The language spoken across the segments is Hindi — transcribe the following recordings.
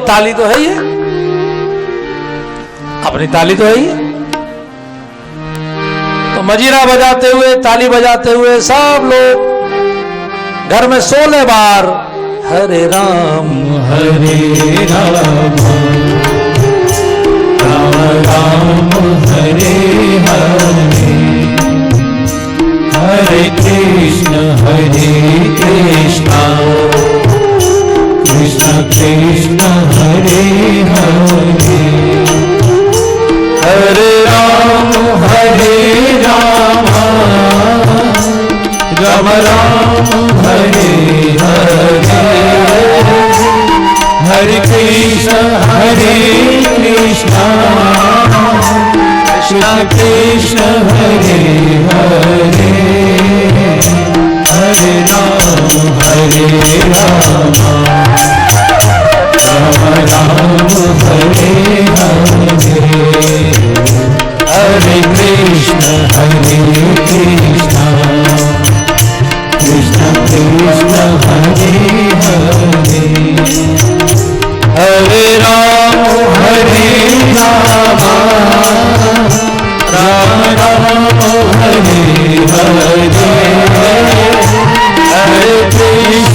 ताली तो है ही है, अपनी ताली तो है ही है। तो मजीरा बजाते हुए, ताली बजाते हुए सब लोग घर में 16 बार हरे राम हरे राम राम राम हरे हरे हरे कृष्ण कृष्ण कृष्ण हरे हरे हरे राम राम राम हरे हरे हरे कृष्ण कृष्ण कृष्ण हरे हरे हरे राम राम राम हरे हरे हरे कृष्ण कृष्ण कृष्ण हरे हरे हरे राम राम राम हरे हरे हरे कृष्ण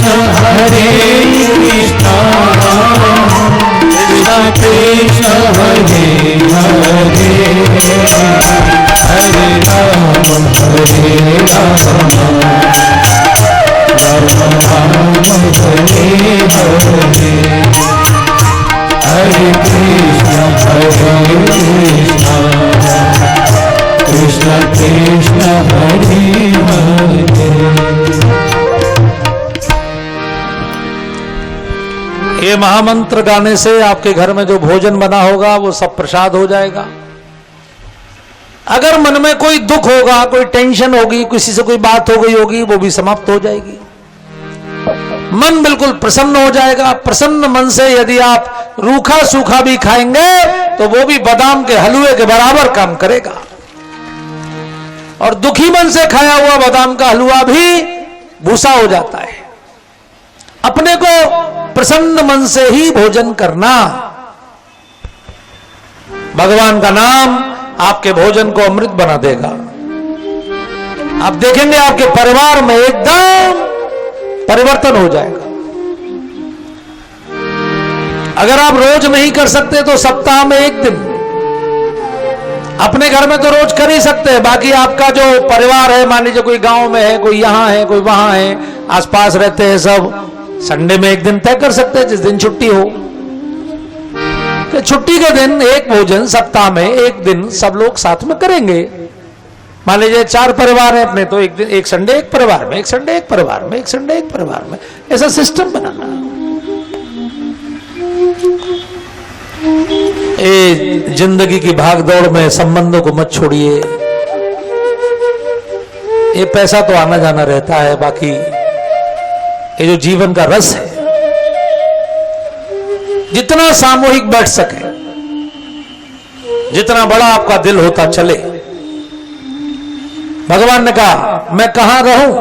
कृष्ण कृष्ण हरे हरे हरे राम राम राम हरे हरे हरे कृष्ण कृष्ण कृष्ण हरे हरे। ये महामंत्र गाने से आपके घर में जो भोजन बना होगा वो सब प्रसाद हो जाएगा। अगर मन में कोई दुख होगा, कोई टेंशन होगी, किसी से कोई बात हो गई होगी, वो भी समाप्त हो जाएगी। मन बिल्कुल प्रसन्न हो जाएगा। प्रसन्न मन से यदि आप रूखा सूखा भी खाएंगे तो वो भी बादाम के हलवे के बराबर काम करेगा। और दुखी मन से खाया हुआ बादाम का हलवा भी भूसा हो जाता है। अपने को प्रसन्न मन से ही भोजन करना। भगवान का नाम आपके भोजन को अमृत बना देगा। आप देखेंगे आपके परिवार में एकदम परिवर्तन हो जाएगा। अगर आप रोज नहीं कर सकते तो सप्ताह में एक दिन, अपने घर में तो रोज कर ही सकते हैं। बाकी आपका जो परिवार है, मान लीजिए कोई गांव में है, कोई यहां है, कोई वहां है, आसपास रहते हैं सब, संडे में एक दिन तय कर सकते हैं जिस दिन छुट्टी हो। कि छुट्टी के दिन एक भोजन सप्ताह में एक दिन सब लोग साथ में करेंगे। मान लीजिए 4 परिवार है अपने, तो एक दिन, एक संडे एक परिवार में, एक संडे एक परिवार में, एक संडे एक परिवार में, ऐसा सिस्टम बनाना। जिंदगी की भागदौड़ में संबंधों को मत छोड़िए। ये पैसा तो आना जाना रहता है, बाकी ये जो जीवन का रस है, जितना सामूहिक बैठ सके, जितना बड़ा आपका दिल होता चले। भगवान ने कहा मैं कहां रहूं?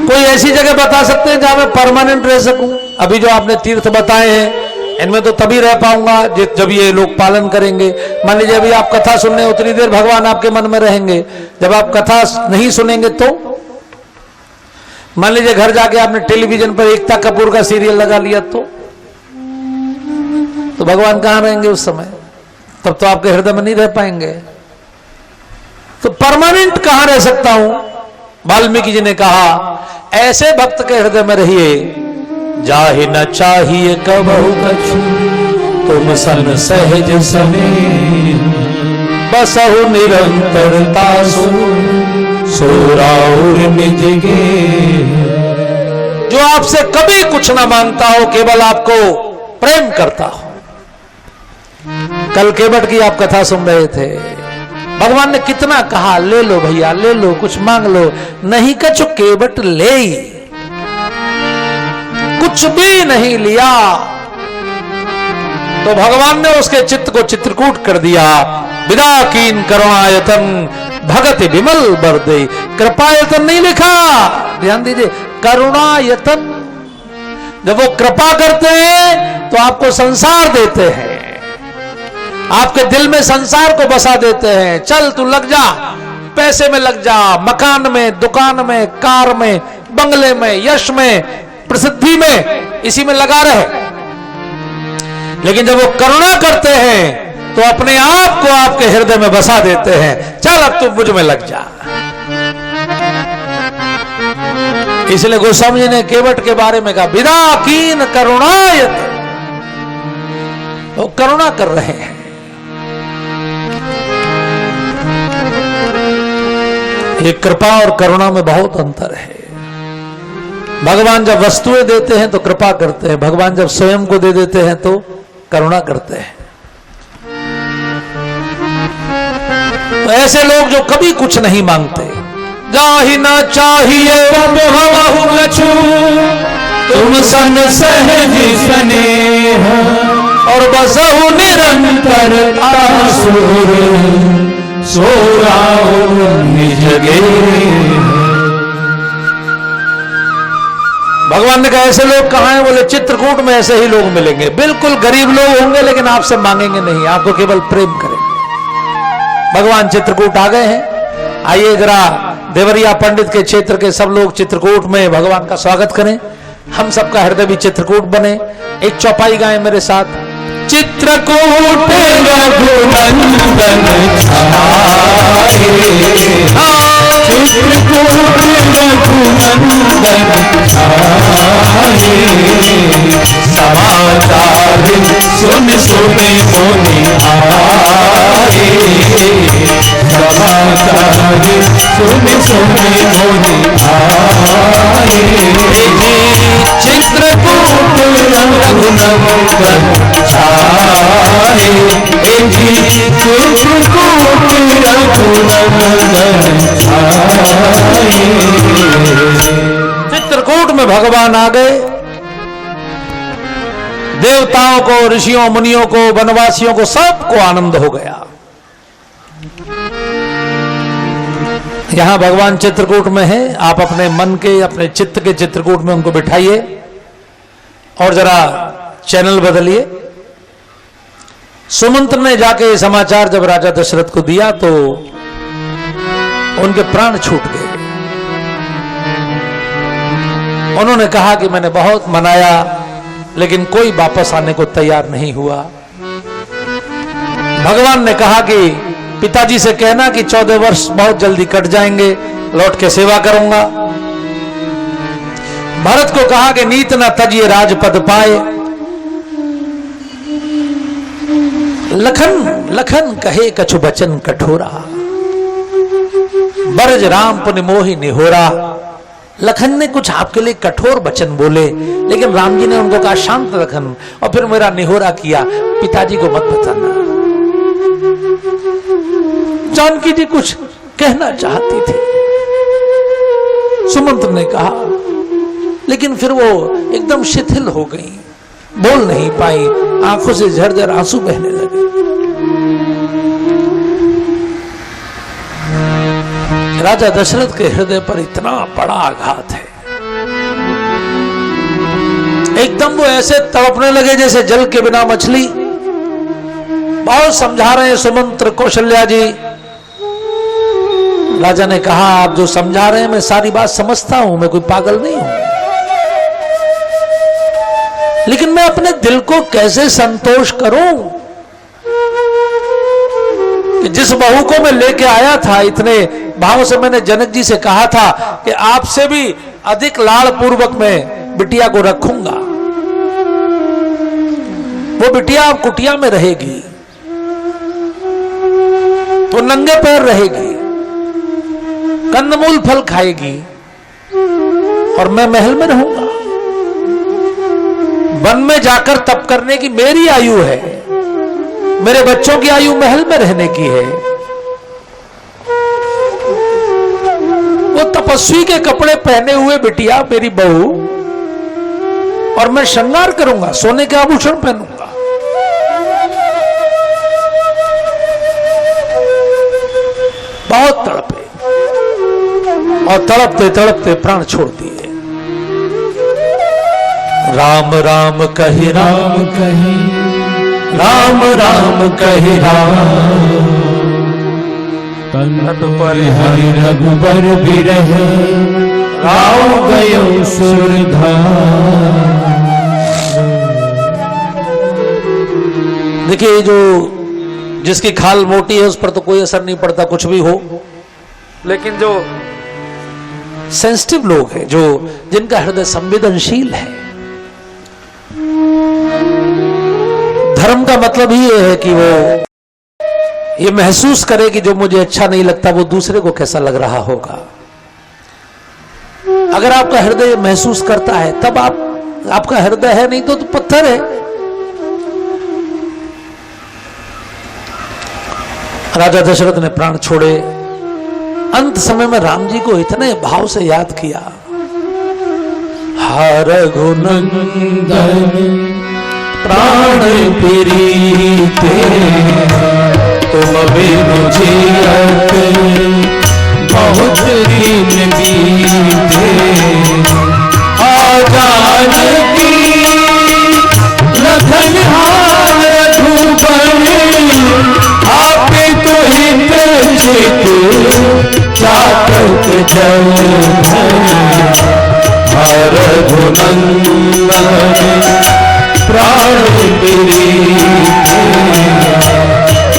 कोई ऐसी जगह बता सकते हैं जहां मैं परमानेंट रह सकूं? अभी जो आपने तीर्थ बताए हैं इनमें तो तभी रह पाऊंगा जब ये लोग पालन करेंगे। मान लीजिए अभी आप कथा सुनने, उतनी देर भगवान आपके मन में रहेंगे। जब आप कथा नहीं सुनेंगे तो मान लीजिए घर जाके आपने टेलीविजन पर एकता कपूर का सीरियल लगा लिया तो भगवान कहां रहेंगे उस समय? तब तो आपके हृदय में नहीं रह पाएंगे। तो परमानेंट कहां रह सकता हूं? वाल्मीकि जी ने कहा ऐसे भक्त के हृदय में रहिए जाहि न चाहिए कबहु कछु, तुम सन सहज समेत बसहु निरंतरता सोराउर निज गे। जो आपसे कभी कुछ ना मांगता हो, केवल आपको प्रेम करता हो। कल केवट की आप कथा सुन रहे थे, भगवान ने कितना कहा ले लो भैया, ले लो, कुछ मांग लो। नहीं कछु केवट ले, कुछ भी नहीं लिया तो भगवान ने उसके चित्त को चित्रकूट कर दिया। विदा कीन करुणायतन भगत विमल बरदे। कृपायतन नहीं लिखा, ध्यान दीजिए, करुणायतन। जब वो कृपा करते हैं तो आपको संसार देते हैं, आपके दिल में संसार को बसा देते हैं। चल तू लग जा, पैसे में लग जा, मकान में, दुकान में, कार में, बंगले में, यश में, प्रसिद्धि में, इसी में लगा रहे। लेकिन जब वो करुणा करते हैं तो अपने आप को आपके हृदय में बसा देते हैं। चल अब तू मुझ में लग जा। इसलिए गोस्वामी जी ने केवट के बारे में कहा, विदा कीन करुणायत, वो करुणा कर रहे हैं। ये कृपा और करुणा में बहुत अंतर है। भगवान जब वस्तुएं देते हैं तो कृपा करते हैं, भगवान जब स्वयं को दे देते हैं तो करुणा करते हैं। तो ऐसे लोग जो कभी कुछ नहीं मांगते, जाहि ना चाहिए बहु कछु, तुम सन सहज स्नेह, और बसहु निरंतर आसुर, सोराओ निज गेह। भगवान ने कहा ऐसे लोग कहां हैं? बोले चित्रकूट में ऐसे ही लोग मिलेंगे, बिल्कुल गरीब लोग होंगे लेकिन आपसे मांगेंगे नहीं, आपको केवल प्रेम करेंगे। भगवान चित्रकूट आ गए हैं। आइए जरा देवरिया पंडित के क्षेत्र के सब लोग चित्रकूट में भगवान का स्वागत करें। हम सबका हृदय भी चित्रकूट बने। एक चौपाई गाएं मेरे साथ। चित्रकूट रघुनंदन छाए, चित्रकूट रघुनंदन छाए, समाचार सुन सुने मुनि आए, समाचार सुन सुने मुनि आए। चित्रकूट रघुनंदन छाए, चित्रकूट रघुनंदन छाए। चित्रकूट में भगवान आ गए। देवताओं को, ऋषियों, मुनियों को, वनवासियों को, सबको आनंद हो गया। यहां भगवान चित्रकूट में है। आप अपने मन के, अपने चित्त के चित्रकूट में उनको बिठाइए और जरा चैनल बदलिए। सुमंत्र ने जाके ये समाचार जब राजा दशरथ को दिया तो उनके प्राण छूट गए। उन्होंने कहा कि मैंने बहुत मनाया लेकिन कोई वापस आने को तैयार नहीं हुआ। भगवान ने कहा कि पिताजी से कहना कि 14 वर्ष बहुत जल्दी कट जाएंगे, लौट के सेवा करूंगा। भरत को कहा कि नीत न तजिए राजपद पाए। लखन लखन कहे कछु बचन कठोरा, बरज राम पुनि मोहि निहोरा। लखन ने कुछ आपके लिए कठोर वचन बोले लेकिन राम जी ने उनको कहा शांत लखन, और फिर मेरा निहोरा किया, पिताजी को मत बताना। जानकी जी कुछ कहना चाहती थी, सुमंत्र ने कहा, लेकिन फिर वो एकदम शिथिल हो गई, बोल नहीं पाई, आंखों से झरझर आंसू बहने लगे। राजा दशरथ के हृदय पर इतना बड़ा आघात है। एकदम वो ऐसे तड़पने लगे जैसे जल के बिना मछली। बहुत समझा रहे हैं सुमंत्र, कौशल्या जी। राजा ने कहा आप जो समझा रहे हैं मैं सारी बात समझता हूं, मैं कोई पागल नहीं हूं, लेकिन मैं अपने दिल को कैसे संतोष करूं कि जिस बहू को मैं लेके आया था, इतने भाव से मैंने जनक जी से कहा था कि आपसे भी अधिक लाड़ पूर्वक मैं बिटिया को रखूंगा, वो बिटिया अब कुटिया में रहेगी, वो नंगे पैर रहेगी, कंदमूल फल खाएगी, और मैं महल में रहूंगा। वन में जाकर तप करने की मेरी आयु है, मेरे बच्चों की आयु महल में रहने की है। वो तपस्वी के कपड़े पहने हुए बिटिया मेरी बहू, और मैं श्रृंगार करूंगा, सोने के आभूषण पहनूंगा। बहुत तड़पे और तड़पते तड़पते प्राण छोड़ दिए। राम राम कहि राम, राम कही राम राम कही राम, तन पर हरि रघुबर बिरह राव गयो सुरधाम। देखिए, जो जिसकी खाल मोटी है उस पर तो कोई असर नहीं पड़ता, कुछ भी हो, लेकिन जो सेंसिटिव लोग हैं, जो जिनका हृदय संवेदनशील है, धर्म का मतलब ही है कि वो ये महसूस करे कि जो मुझे अच्छा नहीं लगता वो दूसरे को कैसा लग रहा होगा। अगर आपका हृदय महसूस करता है तब आपका हृदय है, नहीं तो पत्थर है। राजा दशरथ ने प्राण छोड़े, अंत समय में राम जी को इतने भाव से याद किया, हर रघुनंदन प्राण प्रीते, तुम बिनु जियत बहुत दिन बीते। जानकी लखन रघुबर, आपे तो हित चित चातक जन। हर रघुनंदन प्राण प्रीते,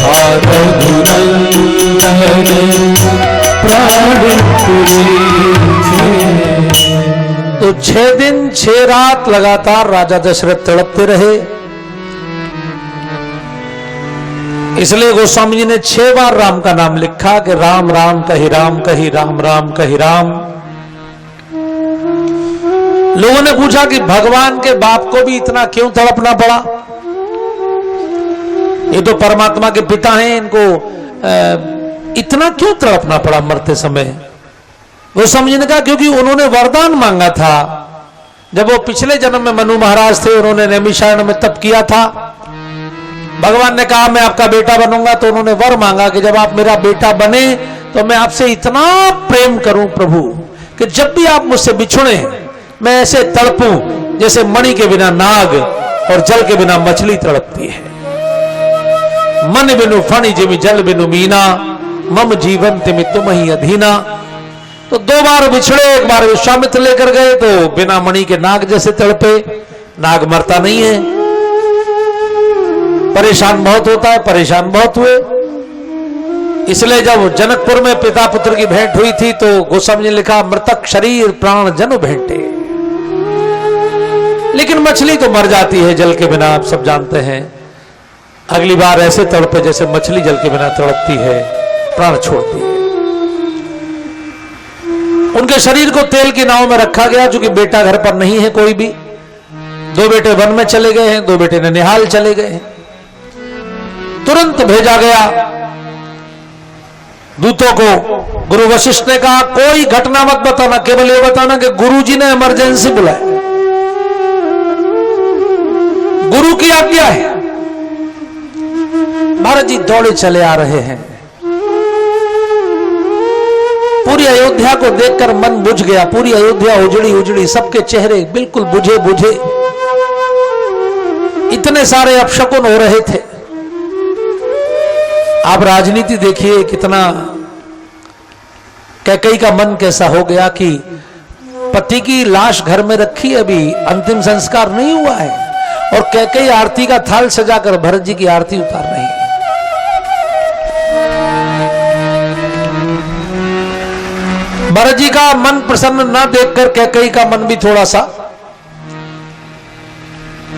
हर रघुनंदन प्राण प्रीते। तो 6 दिन 6 रात लगातार राजा दशरथ तड़पते रहे। इसलिए गोस्वामी जी ने 6 बार राम का नाम लिखा कि राम राम कही राम, कही राम राम कही राम। लोगों ने पूछा कि भगवान के बाप को भी इतना क्यों तड़पना पड़ा? ये तो परमात्मा के पिता हैं, इनको इतना क्यों तड़पना पड़ा मरते समय? वो समझने का क्योंकि उन्होंने वरदान मांगा था। जब वो पिछले जन्म में मनु महाराज थे, उन्होंने नैमिषारण्य में तप किया था। भगवान ने कहा मैं आपका बेटा बनूंगा, तो उन्होंने वर मांगा कि जब आप मेरा बेटा बने तो मैं आपसे इतना प्रेम करूं प्रभु कि जब भी आप मुझसे बिछुड़े मैं ऐसे तड़पूं जैसे मणि के बिना नाग और जल के बिना मछली तड़पती है। मन बिनु फणि जिमि जल बिनु मीना, मम जीवन तिमि तुम ही अधीना। तो 2 बार बिछड़े, एक बार विश्वामित्र लेकर गए तो बिना मणि के नाग जैसे तड़पे। नाग मरता नहीं है, परेशान बहुत होता है, परेशान बहुत हुए। इसलिए जब जनकपुर में पिता पुत्र की भेंट हुई थी तो गोस्वामी ने लिखा मृतक शरीर प्राण जन भेंटे। लेकिन मछली तो मर जाती है जल के बिना, आप सब जानते हैं। अगली बार ऐसे तड़पे जैसे मछली जल के बिना तड़पती है, प्राण छोड़ती है। उनके शरीर को तेल की नाव में रखा गया, क्योंकि बेटा घर पर नहीं है कोई भी। 2 बेटे वन में चले गए हैं, 2 बेटे ननिहाल चले गए हैं। तुरंत भेजा गया दूतों को। गुरु वशिष्ठ ने कहा कोई घटना मत बताना, केवल ये बताना कि गुरुजी ने इमरजेंसी बुलाया, गुरु की आज्ञा है। महाराज जी दौड़े चले आ रहे हैं। पूरी अयोध्या को देखकर मन बुझ गया। पूरी अयोध्या उजड़ी उजड़ी, सबके चेहरे बिल्कुल बुझे बुझे। इतने सारे अपशकुन हो रहे थे। आप राजनीति देखिए कितना, कैकेयी का मन कैसा हो गया कि पति की लाश घर में रखी, अभी अंतिम संस्कार नहीं हुआ है, और कैकेयी आरती का थाल सजाकर भरत जी की आरती उतार रही है। भरत जी का मन प्रसन्न न देखकर कैकेयी का मन भी थोड़ा सा।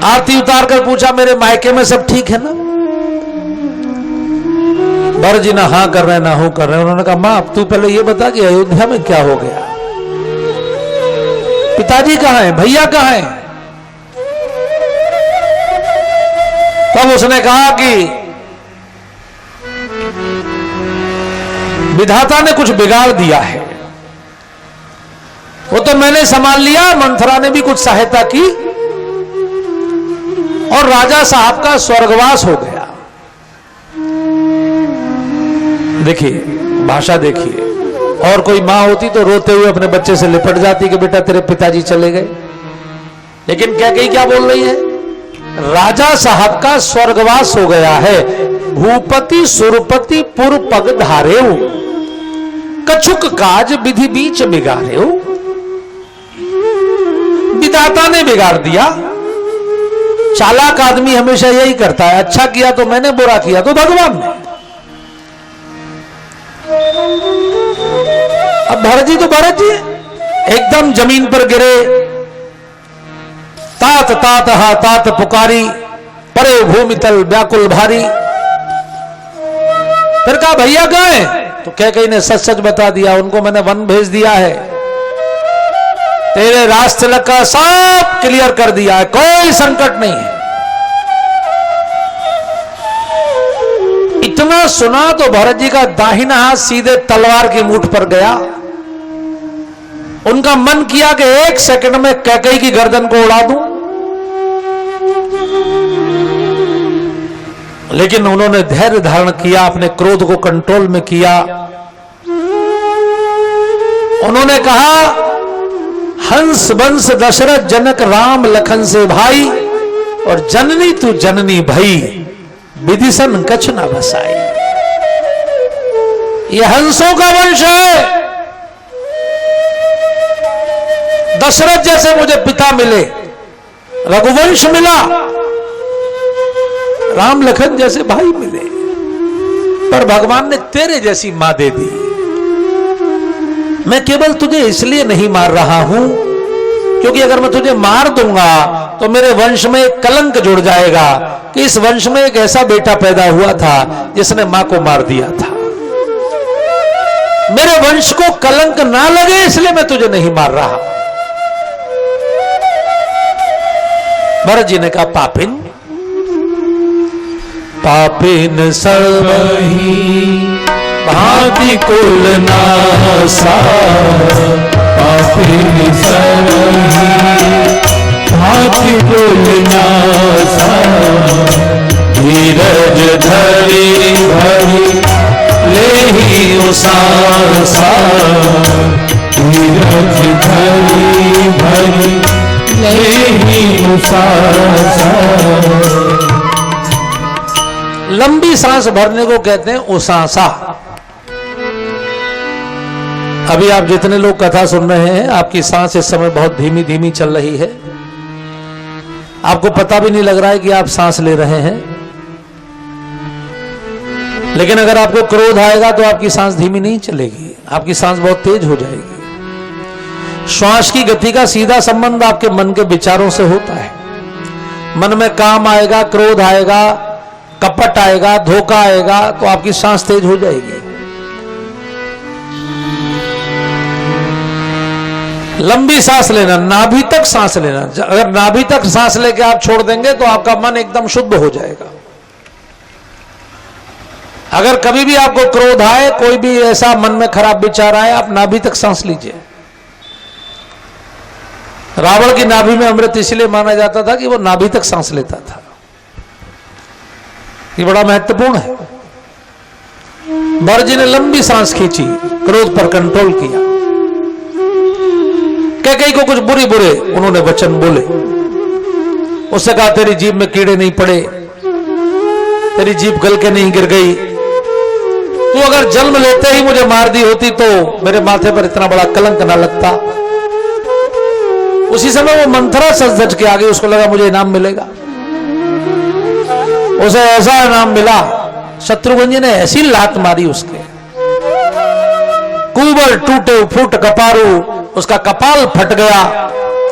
आरती उतार कर पूछा मेरे मायके में सब ठीक है ना? भरत जी ना हाँ कर रहे ना हूं कर रहे। उन्होंने कहा मां अब तू पहले ये बता कि अयोध्या में क्या हो गया, पिताजी कहां हैं, भैया कहां हैं? तब उसने कहा कि विधाता ने कुछ बिगाड़ दिया है, वो तो मैंने संभाल लिया। मंथरा ने भी कुछ सहायता की और राजा साहब का स्वर्गवास हो गया। देखिए भाषा देखिए, और कोई मां होती तो रोते हुए अपने बच्चे से लिपट जाती कि बेटा तेरे पिताजी चले गए। लेकिन कैकेयी क्या बोल रही है? राजा साहब का स्वर्गवास हो गया है, भूपति सुरपति पुर पग धारेऊ, कछुक काज विधि बीच बिगाड़ेऊ। विधाता ने बिगाड़ दिया। चालाक आदमी हमेशा यही करता है, अच्छा किया तो मैंने, बुरा किया तो भगवान ने। अब भरत जी तो भरत जी एकदम जमीन पर गिरे, तात तात हा तात पुकारी, परे भूमि तल व्याकुल भारी। फिर कहा भैया कहां है? तो कैकेयी ने सच सच बता दिया, उनको मैंने वन भेज दिया है, तेरे रास्ते लगा सब क्लियर कर दिया है, कोई संकट नहीं है। इतना सुना तो भरत जी का दाहिना हाथ सीधे तलवार की मूठ पर गया। उनका मन किया कि एक सेकंड में कैकेयी की गर्दन को उड़ा दूं, लेकिन उन्होंने धैर्य धारण किया, अपने क्रोध को कंट्रोल में किया। उन्होंने कहा, हंस वंश दशरथ जनक राम लखन से भाई, और जननी तू जननी भई, विदिशन कछ न बसाई। ये हंसों का वंश है। दशरथ जैसे मुझे पिता मिले, रघुवंश मिला, राम लखन जैसे भाई मिले, पर भगवान ने तेरे जैसी मां दे दी। मैं केवल तुझे इसलिए नहीं मार रहा हूं क्योंकि अगर मैं तुझे मार दूंगा तो मेरे वंश में एक कलंक जुड़ जाएगा कि इस वंश में एक ऐसा बेटा पैदा हुआ था जिसने मां को मार दिया था। मेरे वंश को कलंक ना लगे इसलिए मैं तुझे नहीं मार रहा। भरत जी ने कहा, पापिन पापिन सर्वहि भांति कुल नासा, पापिन सर्वहि भांति कुल नासा, धीरज धरि भरि लेहि उसासा, धीरज धरि भरि लेहि उसासा। लंबी सांस भरने को कहते हैं उसासा। अभी आप जितने लोग कथा सुन रहे हैं, आपकी सांस इस समय बहुत धीमी धीमी चल रही है, आपको पता भी नहीं लग रहा है कि आप सांस ले रहे हैं। लेकिन अगर आपको क्रोध आएगा तो आपकी सांस धीमी नहीं चलेगी, आपकी सांस बहुत तेज हो जाएगी। श्वास की गति का सीधा संबंध आपके मन के विचारों से होता है। मन में काम आएगा, क्रोध आएगा, कपट आएगा, धोखा आएगा, तो आपकी सांस तेज हो जाएगी। लंबी सांस लेना, नाभि तक सांस लेना। अगर नाभि तक सांस लेके आप छोड़ देंगे तो आपका मन एकदम शुद्ध हो जाएगा। अगर कभी भी आपको क्रोध आए, कोई भी ऐसा मन में खराब विचार आए, आप नाभि तक सांस लीजिए। रावण की नाभि में अमृत इसलिए माना जाता था कि वो नाभि तक सांस लेता था। ये बड़ा महत्वपूर्ण है। भरत जी ने लंबी सांस खींची, क्रोध पर कंट्रोल किया। कैकेयी को कुछ बुरे बुरे उन्होंने वचन बोले। उससे कहा, तेरी जीभ में कीड़े नहीं पड़े, तेरी जीभ गल के नहीं गिर गई, तू अगर जन्म लेते ही मुझे मार दी होती तो मेरे माथे पर इतना बड़ा कलंक ना लगता। उसी समय वो मंथरा सच धज के आ गई, उसको लगा मुझे इनाम मिलेगा। उसे ऐसा इनाम मिला, शत्रुघ्न जी ने ऐसी लात मारी उसके, कुबर टूटे फूट कपारू, उसका कपाल फट गया,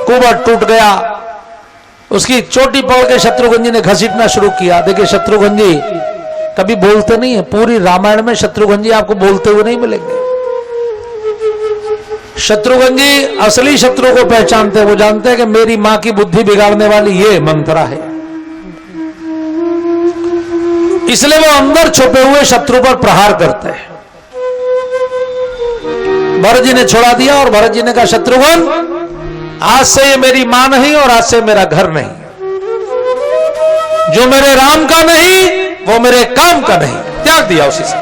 कुबर टूट गया। उसकी चोटी पकड़ के शत्रुघ्न जी ने घसीटना शुरू किया। देखिए, शत्रुघ्न जी कभी बोलते नहीं है। पूरी रामायण में शत्रुघ्न जी आपको बोलते हुए नहीं मिलेंगे। शत्रुघ्न जी असली शत्रु को पहचानते हैं। वो जानते हैं कि मेरी मां की बुद्धि बिगाड़ने वाली ये मंथरा है, इसलिए वो अंदर छुपे हुए शत्रु पर प्रहार करते हैं। भरत जी ने छोड़ा दिया और भरत जी ने कहा, शत्रुघ्न आज से ये मेरी मां नहीं और आज से मेरा घर नहीं, जो मेरे राम का नहीं वो मेरे काम का नहीं। त्याग दिया उसी से।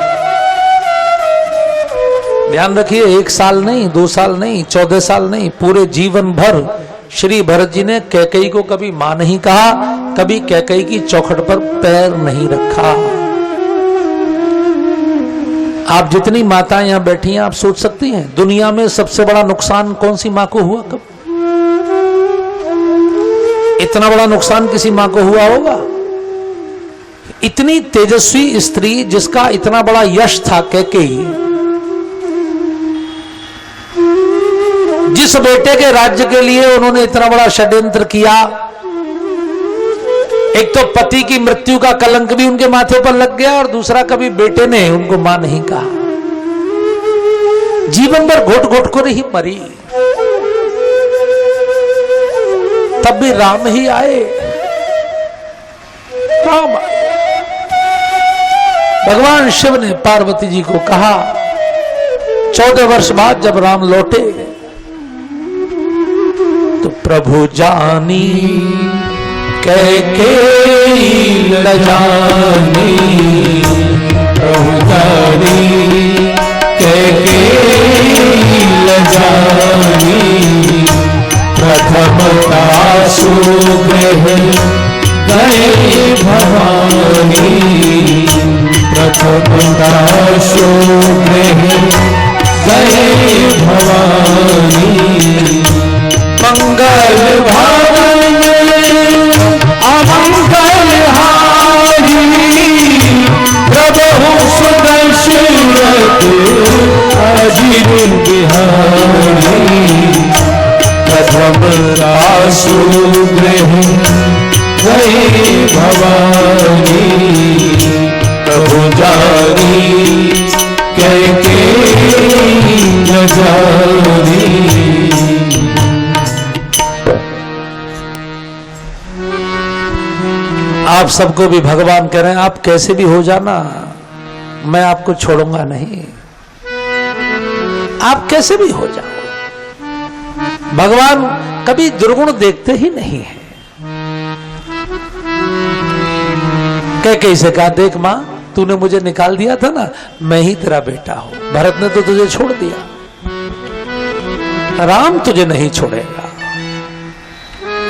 ध्यान रखिए, 1 साल नहीं, 2 साल नहीं, 14 साल नहीं, पूरे जीवन भर श्री भरत जी ने कैकेयी को कभी मां नहीं कहा, कभी कैकेयी की चौखट पर पैर नहीं रखा। आप जितनी माताएं यहां बैठी हैं, आप सोच सकती हैं दुनिया में सबसे बड़ा नुकसान कौन सी मां को हुआ? कब इतना बड़ा नुकसान किसी मां को हुआ होगा? इतनी तेजस्वी स्त्री जिसका इतना बड़ा यश था कैकेयी, जिस बेटे के राज्य के लिए उन्होंने इतना बड़ा षड्यंत्र किया, एक तो पति की मृत्यु का कलंक भी उनके माथे पर लग गया और दूसरा कभी बेटे ने उनको मां नहीं कहा। जीवन भर घोट घोट कर ही मरी, तब भी राम ही आए, राम आए। भगवान शिव ने पार्वती जी को कहा, 14 वर्ष बाद जब राम लौटे तो प्रभु जानी कैकेयी न जानी, प्रभु जानी कैकेयी न जानी, प्रथम दासु गृह गए भवानी, प्रथम दासु गृह गए भवानी, मंगल भवन अमंगल हारी, प्रभु सुदर्शनत अजिर बिहारी, प्रथम दासु गृह गए भवानी, प्रभु जानी कैकेयी न जानी। आप सबको भी भगवान कह रहे हैं, आप कैसे भी हो जाना, मैं आपको छोड़ूंगा नहीं, आप कैसे भी हो जाओ। भगवान कभी दुर्गुण देखते ही नहीं है। कैकेयी से कहा, देख मां, तूने मुझे निकाल दिया था ना, मैं ही तेरा बेटा हूं। भरत ने तो तुझे छोड़ दिया, राम तुझे नहीं छोड़ेगा।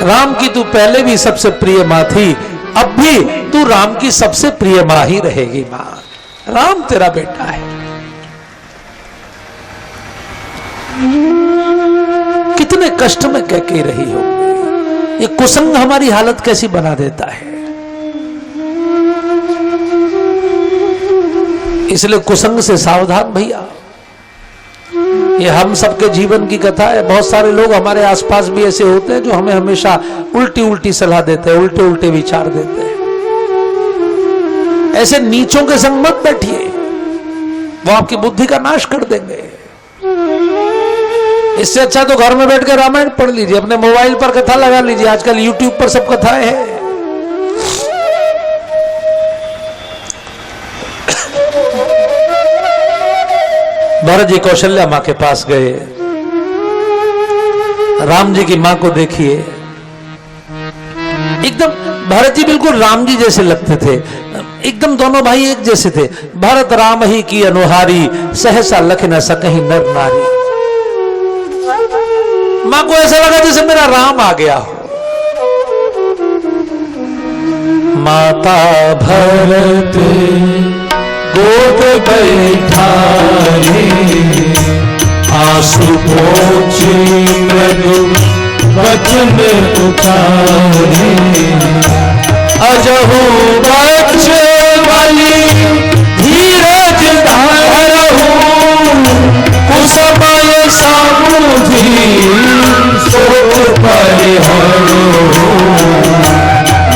राम की तू पहले भी सबसे प्रिय मां थी, अब भी तू राम की सबसे प्रिय मां ही रहेगी। मां, राम तेरा बेटा है। कितने कष्ट में कैकेयी रही होगी। ये कुसंग हमारी हालत कैसी बना देता है। इसलिए कुसंग से सावधान भैया। ये हम सबके जीवन की कथा है। बहुत सारे लोग हमारे आसपास भी ऐसे होते हैं जो हमें हमेशा उल्टी उल्टी सलाह देते हैं, उल्टे उल्टे विचार देते हैं। ऐसे नीचों के संग मत बैठिए, वो आपकी बुद्धि का नाश कर देंगे। इससे अच्छा तो घर में बैठ कर रामायण पढ़ लीजिए, अपने मोबाइल पर कथा लगा लीजिए। आजकल यूट्यूब पर सब कथाएं हैं। भरत जी कौशल्या मां के पास गए। राम जी की मां को देखिए, एकदम भरत जी बिल्कुल राम जी जैसे लगते थे। एकदम दोनों भाई एक जैसे थे। भरत राम ही की अनुहारी, सहसा लख न सकहि नर नारी। मां को ऐसा लगा जैसे मेरा राम आ गया हो। माता भरत गोद बैठारे, आंसू पोंछे मृदु वचन उतारे, अजहु बच्चे वाली धीरज धारहु, कुसमय सामुझी शोक परिहरो।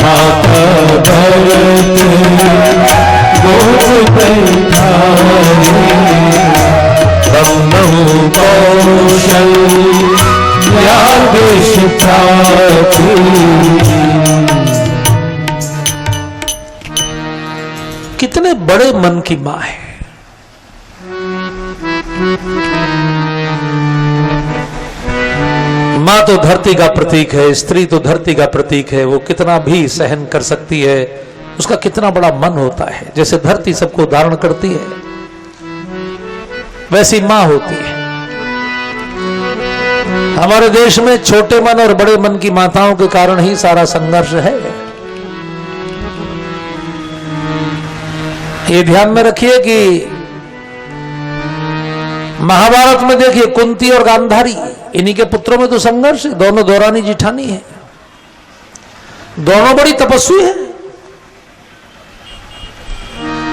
माता भरत गोद बैठारे, ब्रह्म कौशल्या देश प्राप्ति। कितने बड़े मन की मां है। मां तो धरती का प्रतीक है, स्त्री तो धरती का प्रतीक है। वो कितना भी सहन कर सकती है, उसका कितना बड़ा मन होता है। जैसे धरती सबको धारण करती है, वैसी मां होती है। हमारे देश में छोटे मन और बड़े मन की माताओं के कारण ही सारा संघर्ष है। ये ध्यान में रखिए कि महाभारत में देखिए कुंती और गांधारी, इन्हीं के पुत्रों में तो संघर्ष है। दोनों दौरानी जिठानी है, दोनों बड़ी तपस्वी है।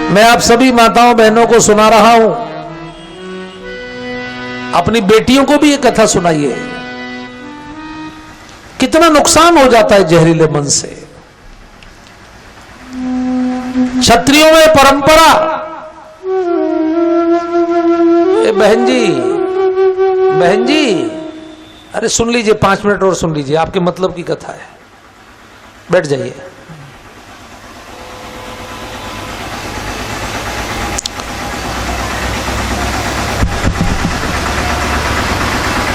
मैं आप सभी माताओं बहनों को सुना रहा हूं, अपनी बेटियों को भी ये कथा सुनाइए। कितना नुकसान हो जाता है जहरीले मन से। क्षत्रियों में परंपरा, बहन जी, अरे सुन लीजिए, 5 मिनट और सुन लीजिए, आपके मतलब की कथा है, बैठ जाइए।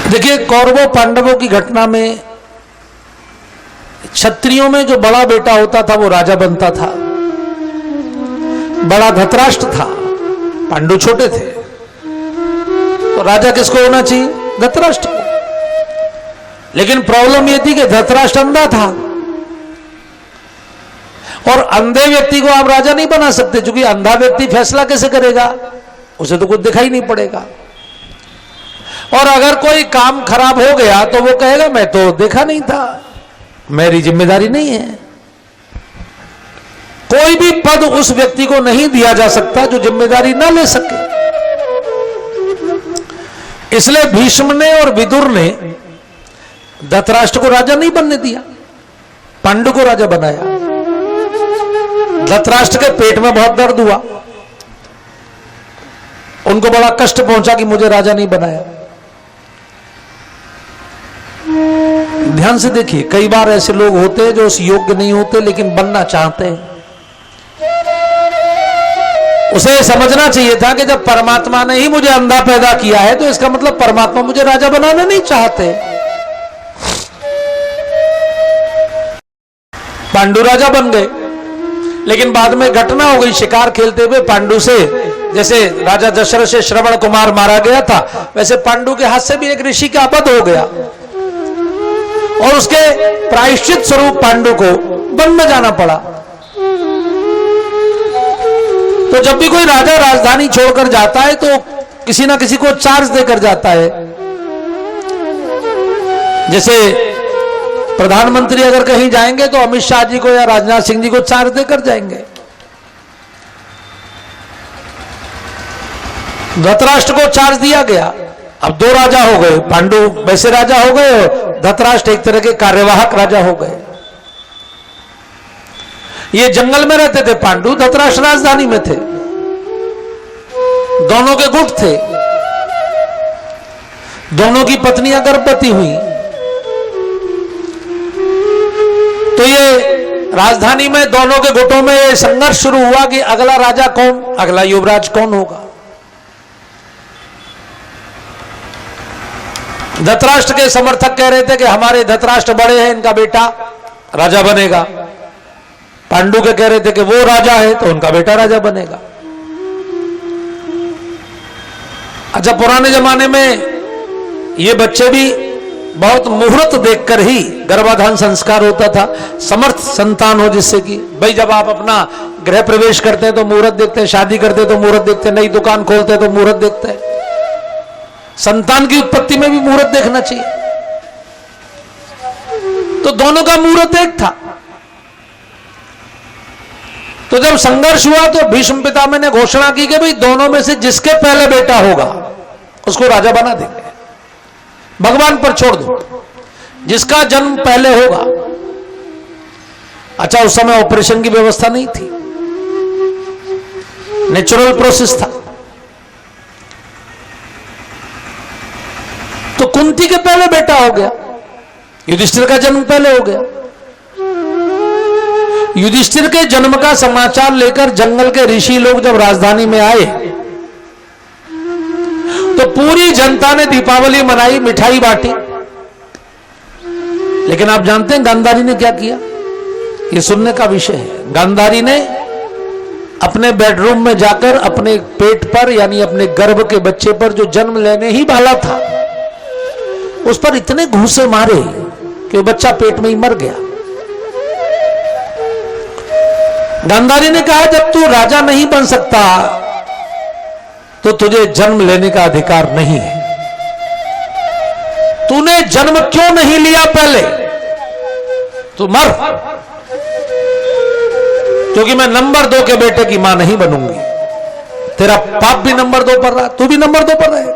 देखिए, कौरवों पांडवों की घटना में क्षत्रियों में जो बड़ा बेटा होता था वो राजा बनता था। बड़ा धृतराष्ट्र था, पांडु छोटे थे, तो राजा किसको होना चाहिए? धृतराष्ट्र को। लेकिन प्रॉब्लम यह थी कि धृतराष्ट्र अंधा था, और अंधे व्यक्ति को आप राजा नहीं बना सकते, क्योंकि अंधा व्यक्ति फैसला कैसे करेगा? उसे तो कुछ दिखाई नहीं पड़ेगा। और अगर कोई काम खराब हो गया तो वो कहेगा मैं तो देखा नहीं था, मेरी जिम्मेदारी नहीं है। कोई भी पद उस व्यक्ति को नहीं दिया जा सकता जो जिम्मेदारी ना ले सके। इसलिए भीष्म ने और विदुर ने धृतराष्ट्र को राजा नहीं बनने दिया, पांडु को राजा बनाया। धृतराष्ट्र के पेट में बहुत दर्द हुआ, उनको बड़ा कष्ट पहुंचा कि मुझे राजा नहीं बनाया। ध्यान से देखिए, कई बार ऐसे लोग होते हैं जो उस योग्य नहीं होते लेकिन बनना चाहते हैं। उसे समझना चाहिए था कि जब परमात्मा ने ही मुझे अंधा पैदा किया है तो इसका मतलब परमात्मा मुझे राजा बनाना नहीं चाहते। पांडु राजा बन गए, लेकिन बाद में घटना हो गई, शिकार खेलते हुए पांडु से, जैसे राजा दशरथ से श्रवण कुमार मारा गया था, वैसे पांडु के हाथ से भी एक ऋषि का वध हो गया, और उसके प्रायश्चित स्वरूप पांडु को वन में जाना पड़ा। तो जब भी कोई राजा राजधानी छोड़कर जाता है तो किसी ना किसी को चार्ज देकर जाता है। जैसे प्रधानमंत्री अगर कहीं जाएंगे तो अमित शाह जी को या राजनाथ सिंह जी को चार्ज देकर जाएंगे। धृतराष्ट्र को चार्ज दिया गया। अब 2 राजा हो गए, पांडु वैसे राजा हो गए और धृतराष्ट्र एक तरह के कार्यवाहक राजा हो गए। ये जंगल में रहते थे पांडु, धृतराष्ट्र राजधानी में थे। दोनों के गुट थे, दोनों की पत्नियां गर्भवती हुई। तो ये राजधानी में दोनों के गुटों में ये संघर्ष शुरू हुआ कि अगला राजा कौन, अगला युवराज कौन होगा। धृतराष्ट्र के समर्थक कह रहे थे कि हमारे धृतराष्ट्र बड़े हैं, इनका बेटा राजा बनेगा। पांडु के कह रहे थे कि वो राजा है तो उनका बेटा राजा बनेगा। अच्छा, पुराने जमाने में ये बच्चे भी बहुत मुहूर्त देखकर ही गर्भाधान संस्कार होता था, समर्थ संतान हो, जिससे कि भाई जब आप अपना गृह प्रवेश करते हैं तो मुहूर्त देखते हैं, शादी करते हैं तो मुहूर्त देखते हैं, नई दुकान खोलते हैं तो मुहूर्त देखते हैं। संतान की उत्पत्ति में भी मुहूर्त देखना चाहिए। तो दोनों का मुहूर्त एक था। तो जब संघर्ष हुआ तो भीष्म पितामह ने घोषणा की कि भाई दोनों में से जिसके पहले बेटा होगा उसको राजा बना देंगे, भगवान पर छोड़ दो, जिसका जन्म पहले होगा। अच्छा, उस समय ऑपरेशन की व्यवस्था नहीं थी, नेचुरल प्रोसेस था। तो कुंती के पहले बेटा हो गया, युधिष्ठिर का जन्म पहले हो गया। युधिष्ठिर के जन्म का समाचार लेकर जंगल के ऋषि लोग जब राजधानी में आए तो पूरी जनता ने दीपावली मनाई, मिठाई बांटी। लेकिन आप जानते हैं गांधारी ने क्या किया? ये सुनने का विषय है। गांधारी ने अपने बेडरूम में जाकर अपने पेट पर, यानी अपने गर्भ के बच्चे पर जो जन्म लेने ही वाला था, उस पर इतने घूंसे मारे कि वो बच्चा पेट में ही मर गया। गांधारी ने कहा, जब तू राजा नहीं बन सकता तो तुझे जन्म लेने का अधिकार नहीं है। तूने जन्म क्यों नहीं लिया पहले? तू मर, क्योंकि मैं नंबर 2 के बेटे की मां नहीं बनूंगी। तेरा बाप भी नंबर 2 पर रहा, तू भी नंबर 2 पर रहेगा।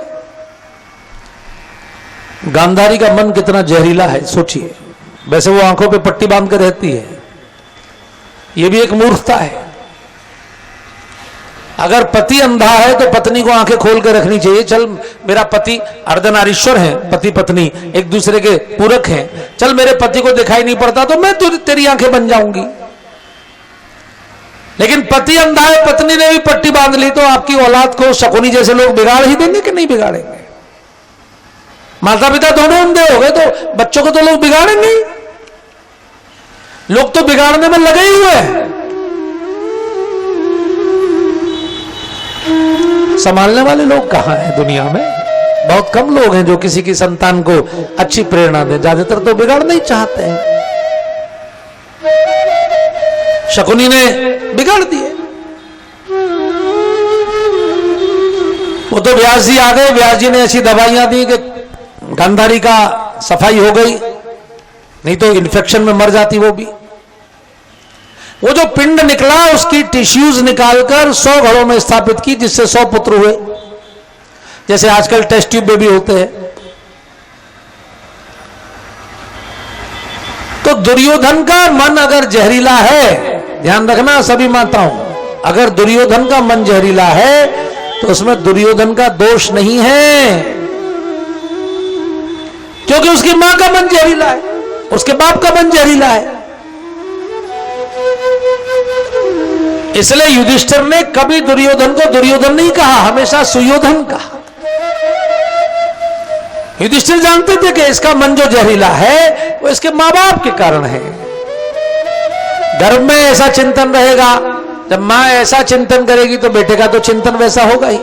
गांधारी का मन कितना जहरीला है सोचिए। वैसे वो आंखों पे पट्टी बांध कर रहती है, यह भी एक मूर्खता है। अगर पति अंधा है तो पत्नी को आंखें खोल कर रखनी चाहिए। चल मेरा पति, अर्धनारीश्वर है, पति पत्नी एक दूसरे के पूरक हैं, चल मेरे पति को दिखाई नहीं पड़ता तो मैं तेरी आंखें बन जाऊंगी। लेकिन पति अंधा है, पत्नी ने भी पट्टी बांध ली, तो आपकी औलाद को शकुनी जैसे लोग बिगाड़ ही देंगे कि नहीं बिगाड़ेंगे? माता पिता दोनों अंधे हो गए तो बच्चों को तो लोग बिगाड़ेंगे ही। लोग तो बिगाड़ने में लगे ही हुए हैं। संभालने वाले लोग कहां हैं दुनिया में? बहुत कम लोग हैं जो किसी की संतान को अच्छी प्रेरणा दें। ज्यादातर तो बिगाड़ना ही चाहते हैं। शकुनी ने बिगाड़ दिए। वो तो व्यास जी आ गए, व्यास जी ने ऐसी दवाइयां दी कि गांधारी का सफाई हो गई, नहीं तो इन्फेक्शन में मर जाती वो भी। वो जो पिंड निकला उसकी टिश्यूज निकालकर 100 घरों में स्थापित की, जिससे 100 पुत्र हुए, जैसे आजकल टेस्ट ट्यूब बेबी होते हैं। तो दुर्योधन का मन अगर जहरीला है, ध्यान रखना सभी माताओं, अगर दुर्योधन का मन जहरीला है तो उसमें दुर्योधन का दोष नहीं है, क्योंकि उसकी मां का मन जहरीला है, उसके बाप का मन जहरीला है। इसलिए युधिष्ठिर ने कभी दुर्योधन को दुर्योधन नहीं कहा, हमेशा सुयोधन कहा। युधिष्ठिर जानते थे कि इसका मन जो जहरीला है वो इसके मां बाप के कारण है। घर में ऐसा चिंतन रहेगा, जब मां ऐसा चिंतन करेगी तो बेटे का तो चिंतन वैसा होगा ही।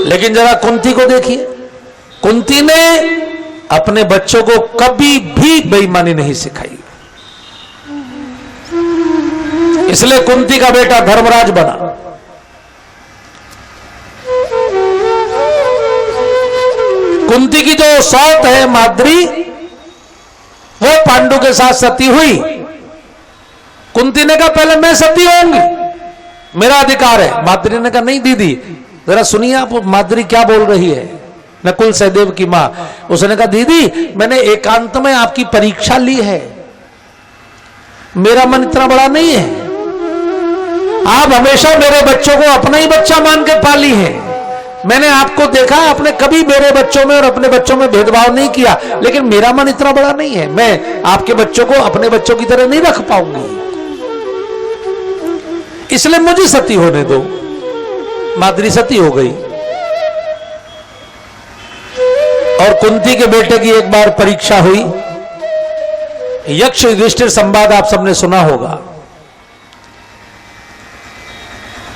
लेकिन जरा कुंती को देखिए, कुंती ने अपने बच्चों को कभी भी बेईमानी नहीं सिखाई। इसलिए कुंती का बेटा धर्मराज बना। कुंती की जो सौत है माद्री, वो पांडु के साथ सती हुई। कुंती ने कहा पहले मैं सती होंगी, मेरा अधिकार है। माद्री ने कहा नहीं दीदी, जरा सुनिए आप माद्री क्या बोल रही है। नकुल सहदेव की मां, उसने कहा दीदी मैंने एकांत में आपकी परीक्षा ली है, मेरा मन इतना बड़ा नहीं है। आप हमेशा मेरे बच्चों को अपना ही बच्चा मान के पाली है। मैंने आपको देखा, आपने कभी मेरे बच्चों में और अपने बच्चों में भेदभाव नहीं किया, लेकिन मेरा मन इतना बड़ा नहीं है, मैं आपके बच्चों को अपने बच्चों की तरह नहीं रख पाऊंगी, इसलिए मुझे सती होने दो। माद्री सती हो गई। और कुंती के बेटे की एक बार परीक्षा हुई। यक्ष युधिष्ठिर संवाद आप सबने सुना होगा।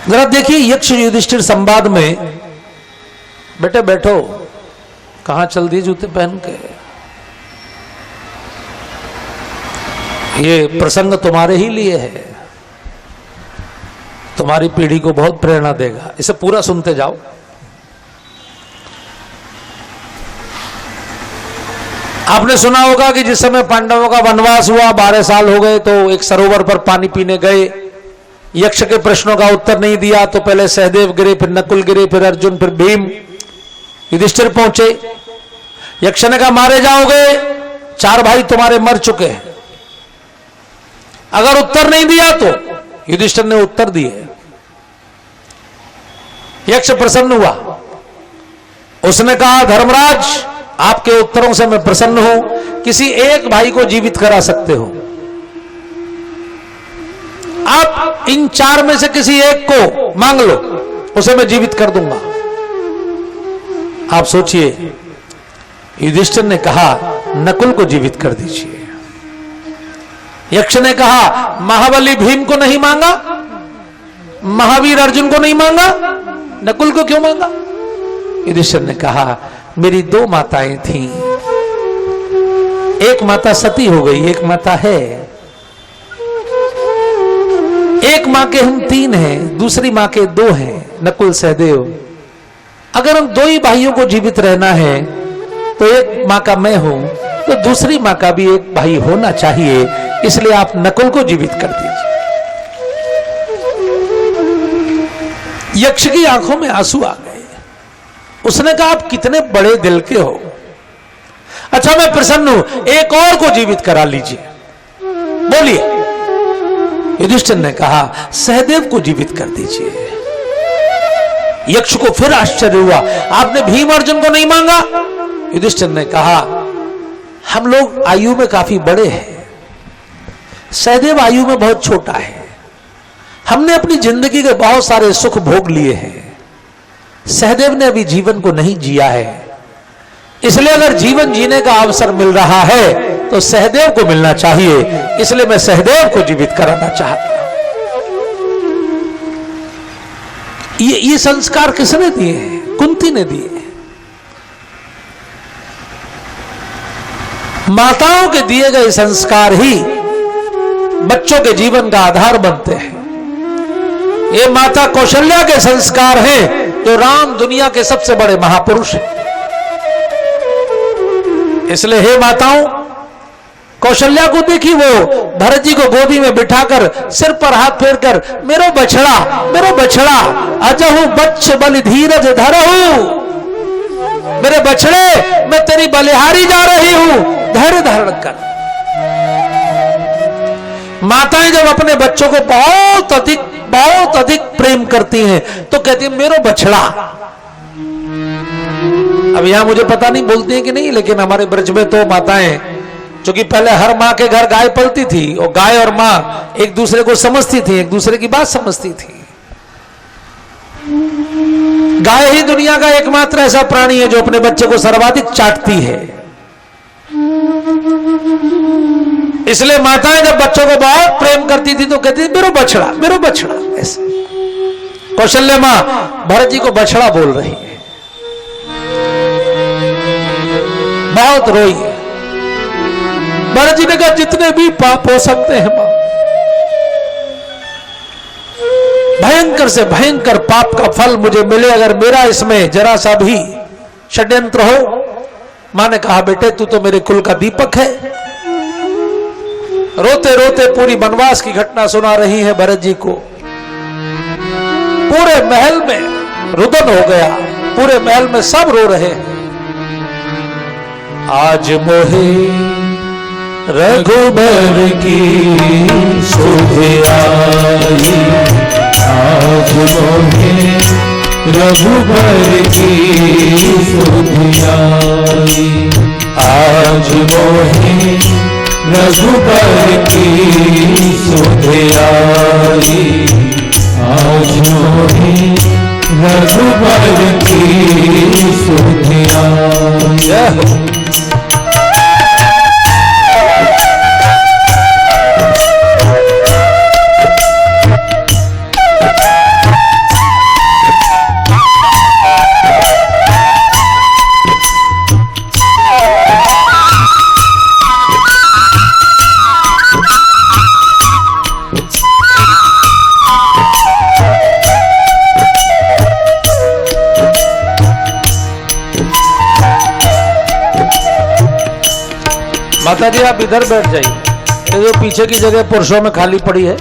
जरा देखिए यक्ष युधिष्ठिर संवाद में, बेटे बैठो, कहां चल दिए जूते पहन के, ये प्रसंग तुम्हारे ही लिए है, तुम्हारी पीढ़ी को बहुत प्रेरणा देगा, इसे पूरा सुनते जाओ। आपने सुना होगा कि जिस समय पांडवों का वनवास हुआ, 12 साल हो गए, तो एक सरोवर पर पानी पीने गए। यक्ष के प्रश्नों का उत्तर नहीं दिया तो पहले सहदेव गिरे, फिर नकुल गिरे, फिर अर्जुन, फिर भीम। युधिष्ठिर पहुंचे। यक्ष ने कहा मारे जाओगे, 4 भाई तुम्हारे मर चुके हैं, अगर उत्तर नहीं दिया तो। युधिष्ठिर ने उत्तर दिए। यक्ष प्रसन्न हुआ। उसने कहा धर्मराज, आपके उत्तरों से मैं प्रसन्न हूं, किसी एक भाई को जीवित करा सकते हो, आप इन 4 में से किसी एक को मांग लो, उसे मैं जीवित कर दूंगा। आप सोचिए, युधिष्ठिर ने कहा नकुल को जीवित कर दीजिए। यक्ष ने कहा महाबली भीम को नहीं मांगा, महावीर अर्जुन को नहीं मांगा, नकुल को क्यों मांगा? युधिष्ठिर ने कहा मेरी 2 माताएं थीं, एक माता सती हो गई, एक माता है। एक मां के हम 3 हैं, दूसरी मां के 2 हैं, नकुल सहदेव। अगर हम 2 ही भाइयों को जीवित रहना है तो एक मां का मैं हूं, तो दूसरी मां का भी एक भाई होना चाहिए, इसलिए आप नकुल को जीवित कर दीजिए। यक्ष की आंखों में आंसू आ गए। उसने कहा आप कितने बड़े दिल के हो। अच्छा मैं प्रसन्न हूं, एक और को जीवित करा लीजिए, बोलिए। युधिष्ठिर ने कहा सहदेव को जीवित कर दीजिए। यक्ष को फिर आश्चर्य हुआ, आपने भीम अर्जुन को नहीं मांगा? युधिष्ठिर ने कहा हम लोग आयु में काफी बड़े हैं, सहदेव आयु में बहुत छोटा है, हमने अपनी जिंदगी के बहुत सारे सुख भोग लिए हैं, सहदेव ने अभी जीवन को नहीं जिया है, इसलिए अगर जीवन जीने का अवसर मिल रहा है तो सहदेव को मिलना चाहिए, इसलिए मैं सहदेव को जीवित कराना चाहता हूं। ये संस्कार किसने दिए हैं? कुंती ने दिए। माताओं के दिए गए संस्कार ही बच्चों के जीवन का आधार बनते हैं। ये माता कौशल्या के संस्कार हैं जो राम दुनिया के सबसे बड़े महापुरुष हैं। इसलिए हे माताओं, कौशल्या को देखी, वो भरत जी को गोदी में बिठाकर सिर पर हाथ फेरकर मेरो बछड़ा अजहु बच्च बल धीरज धरहु, मेरे बछड़े मैं तेरी बलिहारी जा रही हूं, धैर्य धारण कर। माताएं जब अपने बच्चों को बहुत अधिक प्रेम करती हैं तो कहती है मेरो बछड़ा। अब यहां मुझे पता नहीं बोलती हैं कि नहीं, लेकिन हमारे ब्रज में तो माताएं, क्योंकि पहले हर माँ के घर गाय पलती थी और गाय और माँ एक दूसरे को समझती थी, एक दूसरे की बात समझती थी। गाय ही दुनिया का एकमात्र ऐसा प्राणी है जो अपने बच्चे को सर्वाधिक चाटती है। इसलिए माताएं जब बच्चों को बहुत प्रेम करती थी तो कहती थी मेरो बछड़ा ऐसे। कौशल्या मां भरत जी को बछड़ा बोल रही है, बहुत रोई है। भरत जी ने कहा जितने भी पाप हो सकते हैं मां, भयंकर से भयंकर पाप का फल मुझे मिले अगर मेरा इसमें जरा सा भी षड्यंत्र हो। मां ने कहा बेटे तू तो मेरे कुल का दीपक है। रोते रोते पूरी वनवास की घटना सुना रही है भरत जी को। पूरे महल में रुदन हो गया, पूरे महल में सब रो रहे हैं। आज मोहे रघुबर की सुध आई, आज मोहे रघुबर की सुध आई, आज मोहे रघुबर की सुध आई, आज मोहे रघुबर की सुध आई। माता जी आप इधर बैठ जाइए, ये पीछे की जगह पुरुषों में खाली पड़ी है,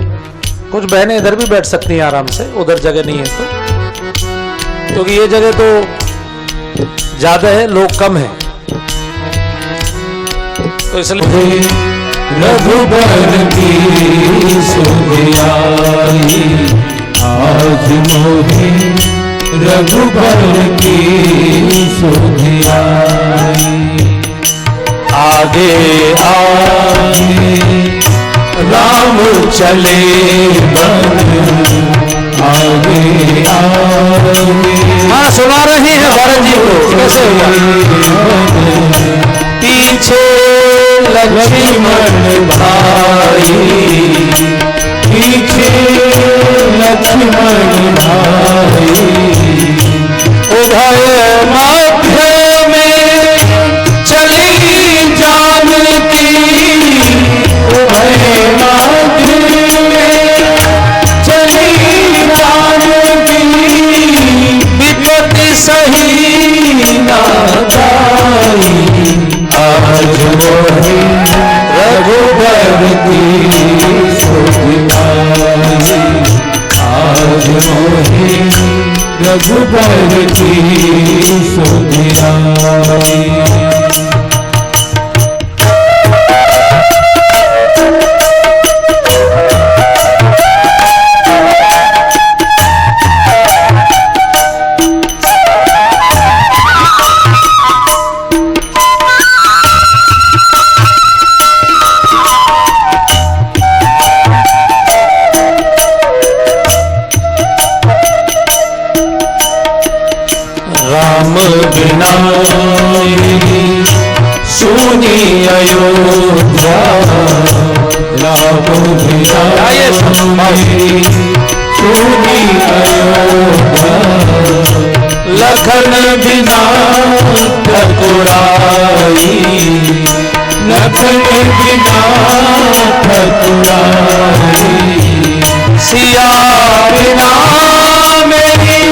कुछ बहनें इधर भी बैठ सकती हैं आराम से, उधर जगह नहीं है तो, क्योंकि ये जगह तो ज्यादा है, लोग कम हैं, तो इसलिए रघुबर की सुध आई, आज मोहे रघुबर की सुध आई, आगे आगे राम चले बन, आगे आगे हाँ सुना रही है भरत जी को कैसे पीछे लक्ष्मण भाई, पीछे लक्ष्मण भाई, उभय मध्य में की सुधियाई आज मोहे रघुबर की सुधियाई। राम बिना सुनी अयोध्या, राम बिना सुनी अयोध्या, लखन बिना ठकुराई, लखन बिना ठकुराई, सिया बिना मेरी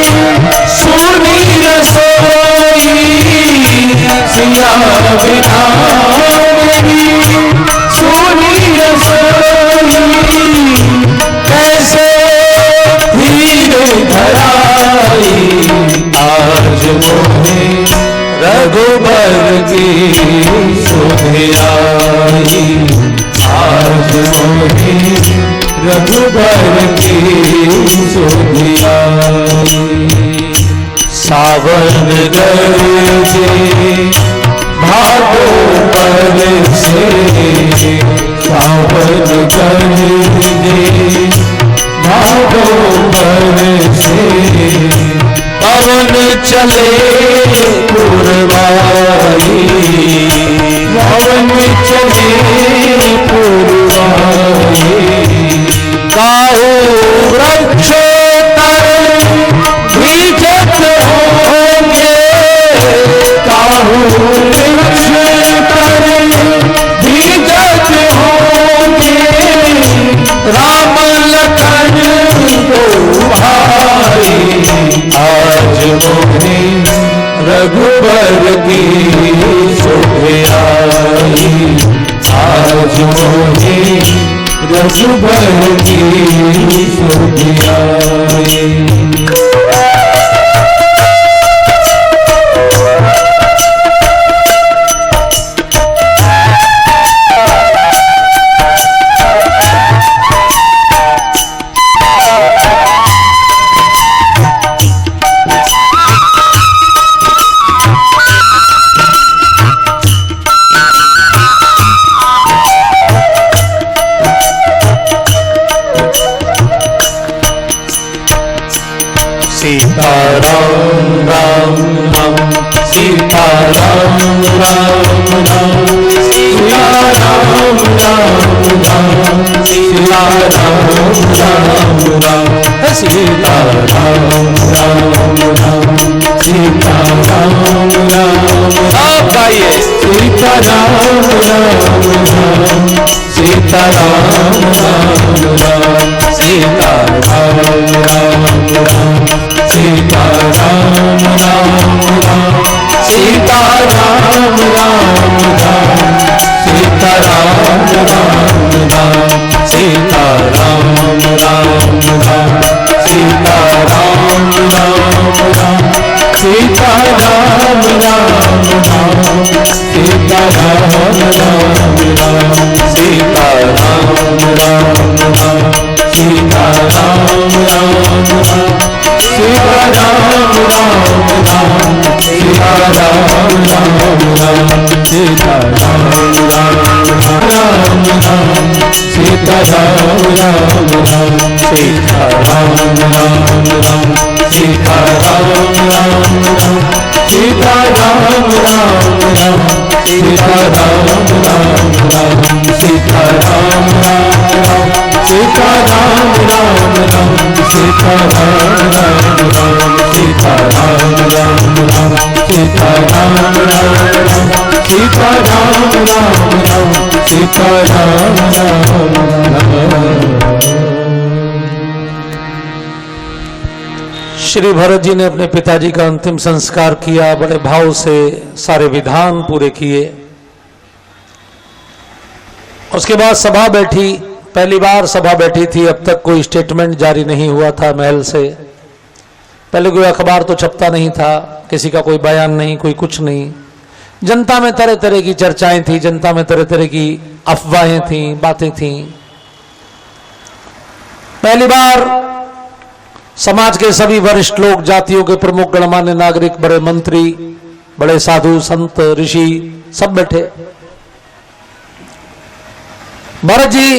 सुनी रसोई, सिया बिना मेरी सुनी रसोई, कैसे धीर धराई आज मोहे रघुबर की सुधियाई, आज मोहे रघुबर की सुधियाई। सावन गरजे भादो पर से, सावन गरजे भादो पर से, पवन चले पुरवाई, पवन चले पुरवाई, काहू वृक्ष भीजत होंगे, काहू वृक्ष पर भीजत होंगे, राम लखन दो भाई आज मोहे रघुबर की सुधियाई, आज मोहे रघुबर की सुधियाई। सीताराम राम राम, सीताराम राम राम, सीताराम राम राम, सीताराम राम राम, सीताराम राम राम, सीताराम राम राम, गाइए सीताराम राम राम, सीताराम राम राम, सीताराम राम राम, सीताराम राम राम, सीताराम राम राम, सीताराम राम राम, सीताराम राम राम, सीताराम राम राम, सीताराम राम राम, सीताराम राम राम, सीताराम राम राम, सीताराम राम राम, सीताराम राम राम, सीताराम राम राम, सीताराम राम राम राम, सीताराम राम राम, सीताराम राम राम, सीताराम राम राम, सीताराम राम राम, सीताराम राम राम, सीताराम राम राम, सीताराम राम राम, सीताराम राम राम, सीताराम राम राम, सीताराम राम राम, सीताराम राम राम, सीताराम राम राम। श्री भरत जी ने अपने पिताजी का अंतिम संस्कार किया, बड़े भाव से सारे विधान पूरे किए। उसके बाद सभा बैठी, पहली बार सभा बैठी थी। अब तक कोई स्टेटमेंट जारी नहीं हुआ था महल से। पहले कोई अखबार तो छपता नहीं था, किसी का कोई बयान नहीं, कोई कुछ नहीं। जनता में तरह तरह की चर्चाएं थी, जनता में तरह तरह की अफवाहें थी, बातें थी। पहली बार समाज के सभी वरिष्ठ लोग, जातियों के प्रमुख, गणमान्य नागरिक, बड़े मंत्री, बड़े साधु, संत, ऋषि सब बैठे। भरत जी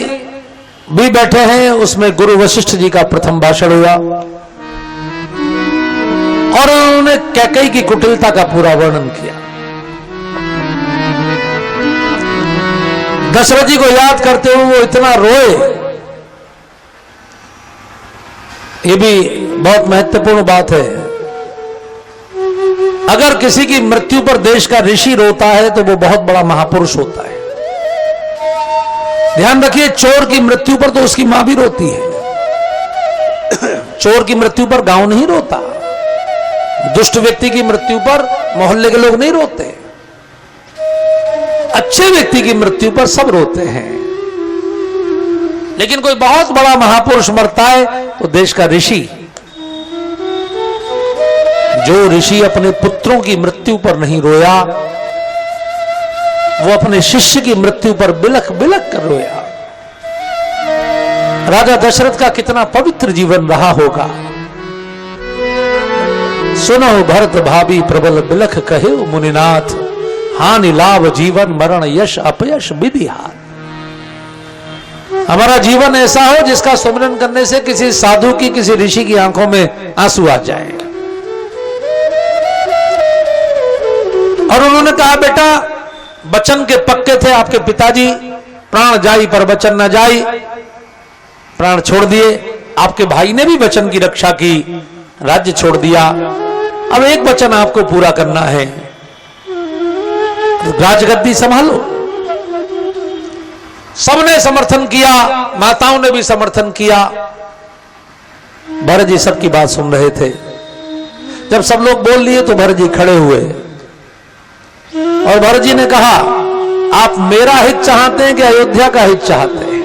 भी बैठे हैं। उसमें गुरु वशिष्ठ जी का प्रथम भाषण हुआ और उन्होंने कैकेयी की कुटिलता का पूरा वर्णन किया। दशरथ जी को याद करते हुए वो इतना रोए। ये भी बहुत महत्वपूर्ण बात है। अगर किसी की मृत्यु पर देश का ऋषि रोता है तो वो बहुत बड़ा महापुरुष होता है। ध्यान रखिए, चोर की मृत्यु पर तो उसकी मां भी रोती है। चोर की मृत्यु पर गांव नहीं रोता, दुष्ट व्यक्ति की मृत्यु पर मोहल्ले के लोग नहीं रोते, अच्छे व्यक्ति की मृत्यु पर सब रोते हैं। लेकिन कोई बहुत बड़ा महापुरुष मरता है तो देश का ऋषि, जो ऋषि अपने पुत्रों की मृत्यु पर नहीं रोया, वो अपने शिष्य की मृत्यु पर बिलख बिलख कर रोया। राजा दशरथ का कितना पवित्र जीवन रहा होगा। सुनो भरत भाभी प्रबल बिलख कहे मुनिनाथ, हानि लाभ जीवन मरण यश अपयश विधि हाथ। हमारा जीवन ऐसा हो जिसका सुमिरन करने से किसी साधु की, किसी ऋषि की आंखों में आंसू आ जाए। और उन्होंने कहा, बेटा वचन के पक्के थे आपके पिताजी, प्राण जाई पर वचन न जाई, प्राण छोड़ दिए। आपके भाई ने भी वचन की रक्षा की, राज्य छोड़ दिया। अब एक वचन आपको पूरा करना है, राजगद्दी संभालो। सबने समर्थन किया, माताओं ने भी समर्थन किया। भरत जी सबकी बात सुन रहे थे। जब सब लोग बोल लिए तो भरत जी खड़े हुए और भरत जी ने कहा, आप मेरा हित चाहते हैं कि अयोध्या का हित चाहते हैं?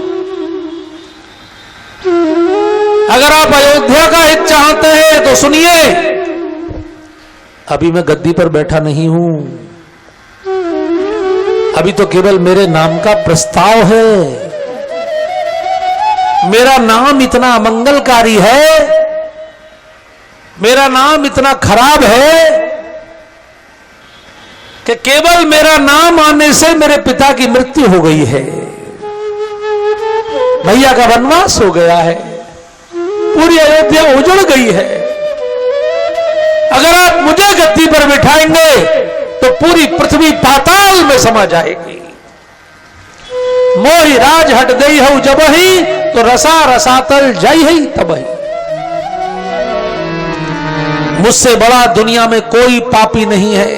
अगर आप अयोध्या का हित चाहते हैं तो सुनिए, अभी मैं गद्दी पर बैठा नहीं हूं, अभी तो केवल मेरे नाम का प्रस्ताव है। मेरा नाम इतना अमंगलकारी है, मेरा नाम इतना खराब है कि केवल मेरा नाम आने से मेरे पिता की मृत्यु हो गई है, भैया का वनवास हो गया है, पूरी अयोध्या उजड़ गई है। अगर आप मुझे गद्दी पर बिठाएंगे तो पूरी पृथ्वी पाताल में समा जाएगी। मोहि राज हट गई हो जब ही, तो रसा रसातल जाई है तब ही। मुझसे बड़ा दुनिया में कोई पापी नहीं है।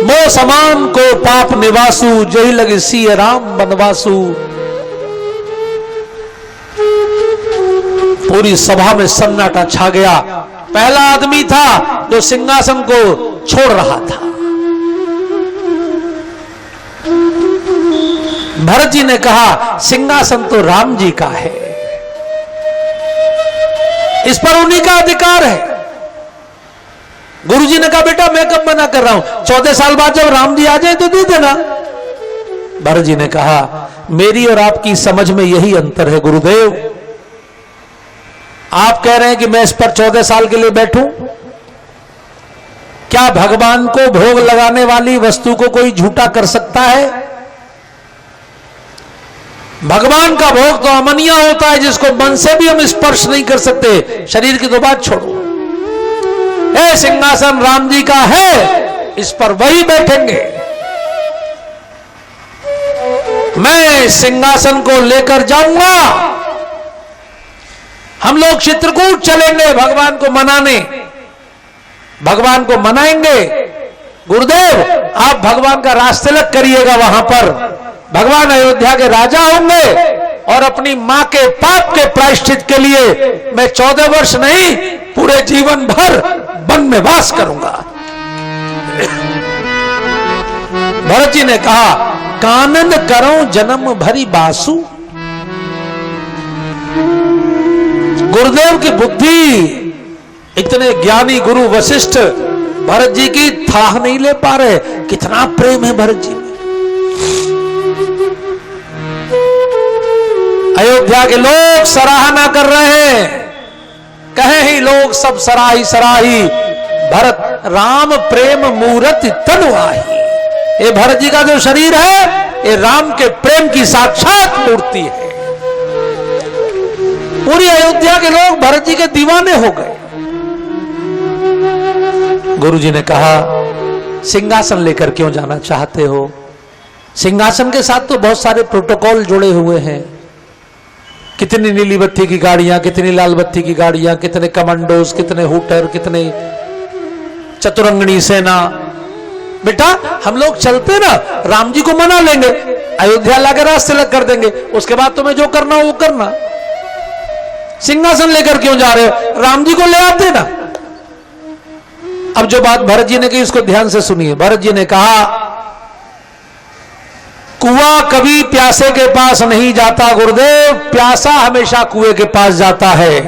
मो समान को पाप निवासु, जही लगे सी राम बनवासु। पूरी सभा में सन्नाटा छा गया। पहला आदमी था जो सिंहासन को छोड़ रहा था। भरत जी ने कहा, सिंहासन तो राम जी का है, इस पर उन्हीं का अधिकार है। गुरुजी ने कहा, बेटा मैं कब मना कर रहा हूं, 14 साल बाद जब राम जी आ जाए तो दे देना। भरत जी ने कहा, मेरी और आपकी समझ में यही अंतर है गुरुदेव। आप कह रहे हैं कि मैं इस पर 14 साल के लिए बैठूं? क्या भगवान को भोग लगाने वाली वस्तु को कोई झूठा कर सकता है? भगवान का भोग तो अमनिया होता है, जिसको मन से भी हम स्पर्श नहीं कर सकते। शरीर की तो बात छोड़ो। ये सिंहासन राम जी का है, इस पर वही बैठेंगे। मैं सिंहासन को लेकर जाऊंगा, हम लोग चित्रकूट चलेंगे भगवान को मनाने, भगवान को मनाएंगे। गुरुदेव आप भगवान का राजतिलक करिएगा, वहां पर भगवान अयोध्या के राजा होंगे और अपनी मां के पाप के प्रायश्चित के लिए मैं 14 वर्ष नहीं, पूरे जीवन भर वन में वास करूंगा। भरत जी ने कहा, कानन करो जन्म भरी बासु। गुरुदेव की बुद्धि, इतने ज्ञानी गुरु वशिष्ठ भरत जी की थाह नहीं ले पा रहे। कितना प्रेम है भरत जी में। अयोध्या के लोग सराहना कर रहे हैं, कहे ही लोग सब सराही सराही, भरत राम प्रेम मूर्ति तनु आही। ये भरत जी का जो शरीर है, ये राम के प्रेम की साक्षात मूर्ति है। पूरी अयोध्या के लोग भरत जी के दीवाने हो गए। गुरु जी ने कहा, सिंहासन लेकर क्यों जाना चाहते हो? सिंहासन के साथ तो बहुत सारे प्रोटोकॉल जुड़े हुए हैं। कितनी नीली बत्ती की गाड़ियां, कितनी लाल बत्ती की गाड़ियां, कितने कमांडोज, कितने हुटर, कितने चतुरंगनी सेना। बेटा हम लोग चलते ना, राम जी को मना लेंगे, अयोध्या लाके रास्ते लग कर देंगे, उसके बाद तुम्हें जो करना हो वो करना। सिंहासन लेकर क्यों जा रहे हो? राम जी को ले आते ना। अब जो बात भरत जी ने कही उसको ध्यान से सुनिए। भरत जी ने कहा, कुआं कभी प्यासे के पास नहीं जाता गुरुदेव, प्यासा हमेशा कुएं के पास जाता है।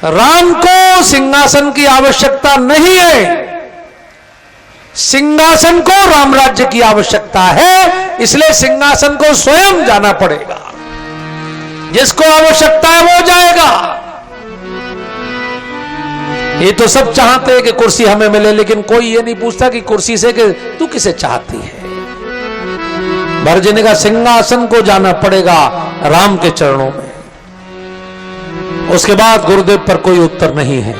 राम को सिंहासन की आवश्यकता नहीं है, सिंहासन को राम राज्य की आवश्यकता है। इसलिए सिंहासन को स्वयं जाना पड़ेगा। जिसको आवश्यकता है वो जाएगा। ये तो सब चाहते हैं कि कुर्सी हमें मिले, लेकिन कोई ये नहीं पूछता कि कुर्सी से कि तू किसे चाहती है। भरत जी ने कहा, सिंहासन को जाना पड़ेगा राम के चरणों में। उसके बाद गुरुदेव पर कोई उत्तर नहीं है।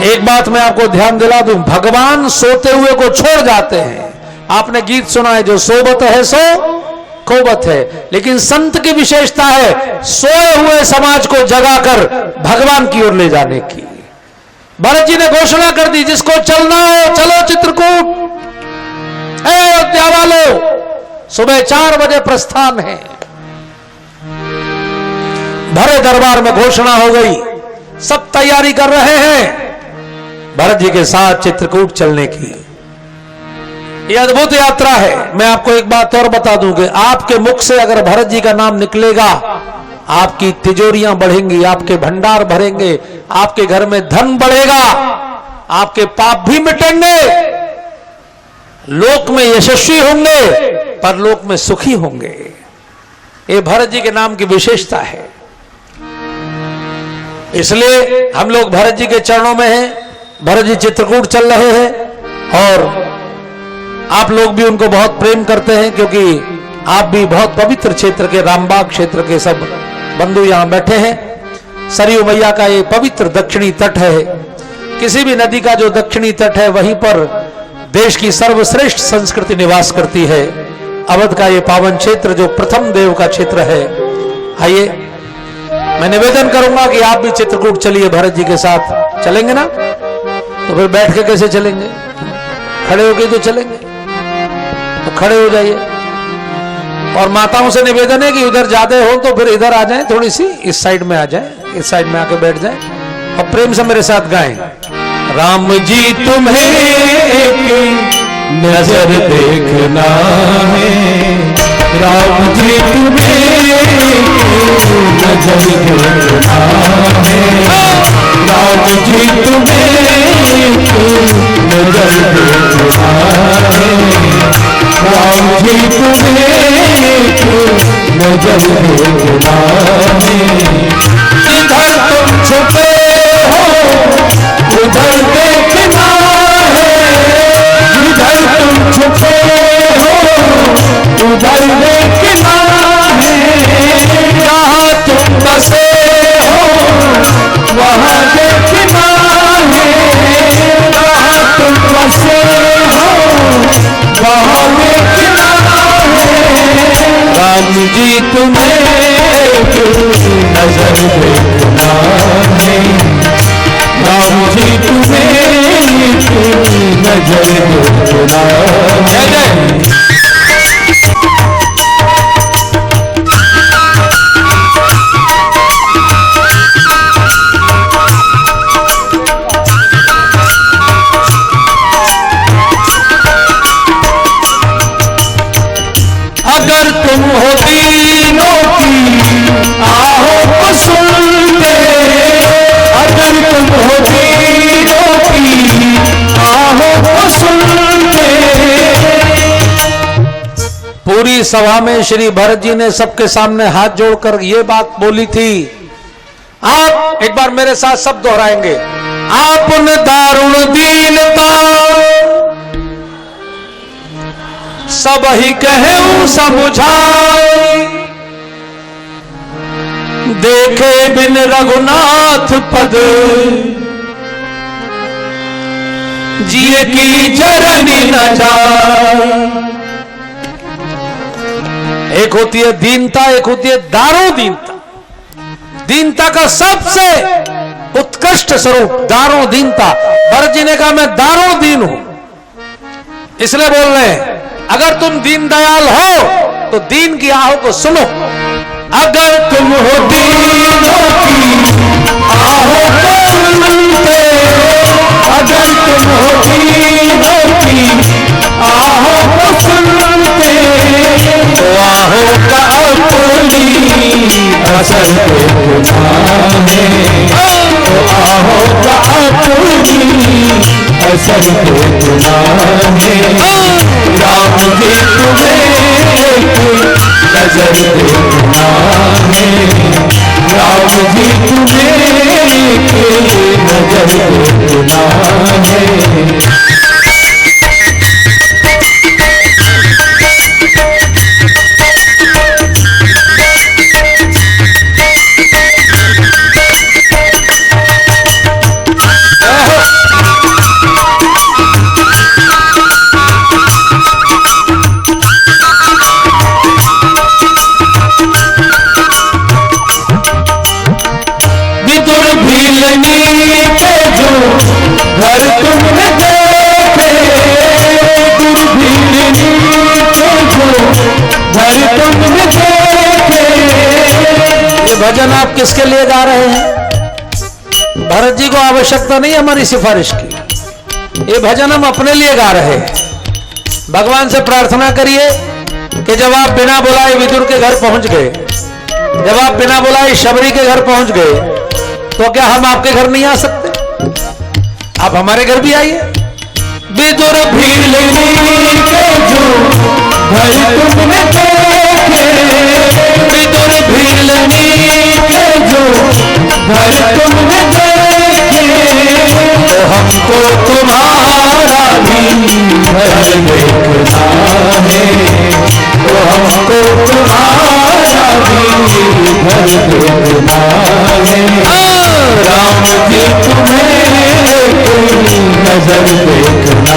एक बात मैं आपको ध्यान दिला दूं, भगवान सोते हुए को छोड़ जाते हैं। आपने गीत सुना है, जो सोबत है सो खोबत है। लेकिन संत की विशेषता है सोए हुए समाज को जगाकर भगवान की ओर ले जाने की। भरत जी ने घोषणा कर दी, जिसको चलना हो चलो चित्रकूट। अयोध्या वालों, सुबह 4 बजे प्रस्थान है। भरे दरबार में घोषणा हो गई, सब तैयारी कर रहे हैं भरत जी के साथ चित्रकूट चलने की। यह अद्भुत यात्रा है। मैं आपको एक बात और बता दूं कि आपके मुख से अगर भरत जी का नाम निकलेगा, आपकी तिजोरियां बढ़ेंगी, आपके भंडार भरेंगे, आपके घर में धन बढ़ेगा, आपके पाप भी मिटेंगे, लोक में यशस्वी होंगे, परलोक में सुखी होंगे। ये भरत जी के नाम की विशेषता है। इसलिए हम लोग भरत जी के चरणों में हैं। भरत जी चित्रकूट चल रहे हैं और आप लोग भी उनको बहुत प्रेम करते हैं, क्योंकि आप भी बहुत पवित्र क्षेत्र के, रामबाग क्षेत्र के सब बंधु यहां बैठे हैं। सरयू मैया का ये पवित्र दक्षिणी तट है। किसी भी नदी का जो दक्षिणी तट है, वहीं पर देश की सर्वश्रेष्ठ संस्कृति निवास करती है। अवध का ये पावन क्षेत्र जो प्रथम देव का क्षेत्र है। आइए, मैं निवेदन करूंगा कि आप भी चित्रकूट चलिए, भरत जी के साथ चलेंगे ना? तो फिर बैठ के कैसे चलेंगे? खड़े होके तो चलेंगे। तो खड़े हो जाइए। और माताओं से निवेदन है कि उधर ज्यादा हो तो फिर इधर आ जाएं, थोड़ी सी इस साइड में आ जाएं, इस साइड में आके बैठ जाएं और प्रेम से मेरे साथ गाएं। राम जी तुम्हें एक नजर देखना है, राम जी तुम्हें नजर देखना है, राम जी तुम्हें नजर देखना है, राम जी तुम्हें नजर देखना है। इधर तुम छुपे हो उधर देखना है, इधर तुम छुपे हो उधर देखना है, जहाँ तुम बसे हो वहाँ देखना है, जहाँ तुम बसे हो वहाँ देखना है। राम जी तुम्हें पूरी सभा में श्री भरत जी ने सबके सामने हाथ जोड़कर ये बात बोली थी। आप एक बार मेरे साथ सब दोहराएंगे। आपन दारुण दीनता सब ही कहूं समझाई, देखे बिन रघुनाथ पद जिए की जरनी न जाए। एक होती है दीनता, एक होती है दारुण दीनता। दीनता का सबसे उत्कृष्ट स्वरूप दारुण दीनता। भरत जी ने कहा मैं दारुण दीन हूं, इसलिए बोल रहे हैं अगर तुम दीन दयाल हो तो दीन की आहो को सुनो। अगर तुम हो दीनों की आहो को सुनते, अगर तुम हो दीनों की आहो को सुनते, तो आहो का अपनी असर है, तो आहो का अपनी असर है। राम जी तुम्हें नजर देखना है, राम जी तुम्हें नजर देखना है। भजन आप किसके लिए गा रहे हैं? भरत जी को आवश्यकता नहीं हमारी सिफारिश की, ये भजन हम अपने लिए गा रहे हैं। भगवान से प्रार्थना करिए कि जब आप बिना बुलाए विदुर के घर पहुंच गए, जब आप बिना बुलाए शबरी के घर पहुंच गए, तो क्या हम आपके घर नहीं आ सकते? आप हमारे घर भी आइए। विदुर भीलनी के जो घर तुमने देखे, विदुर भीलनी के जो घर तुमने देखे, तो हमको तुम्हारा भी घर देखना है, तो हमको तुम्हारा भी घर देखना है। राम जी तुम्हें नजर देखना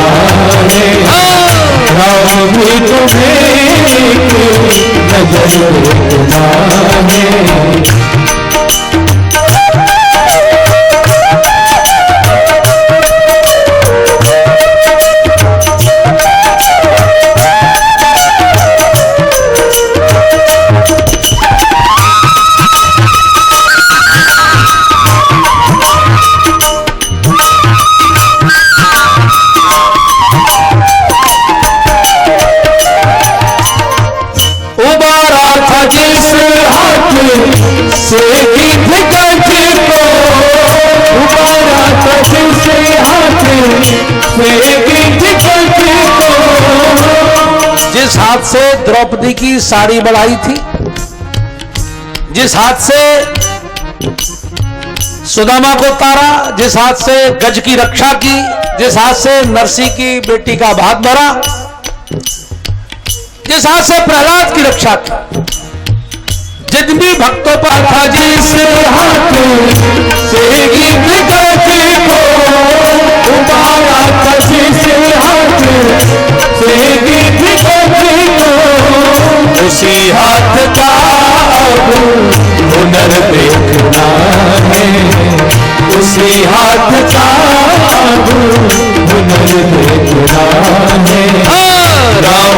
है, राम जी तुम्हें नजर देखना है। जिस हाथ से द्रौपदी की साड़ी बढ़ाई थी, जिस हाथ से सुदामा को तारा, जिस हाथ से गज की रक्षा की, जिस हाथ से नरसी की बेटी का भाग भरा, जिस हाथ से प्रहलाद की रक्षा की, जिन भी भक्तों पर था जिस हाथ से गीत गाती को उबारा था, जिस हाथ से गीत गाती को उसी हाथ का हुनर देखना है, उसी हाथ का हुनर देखना है। राम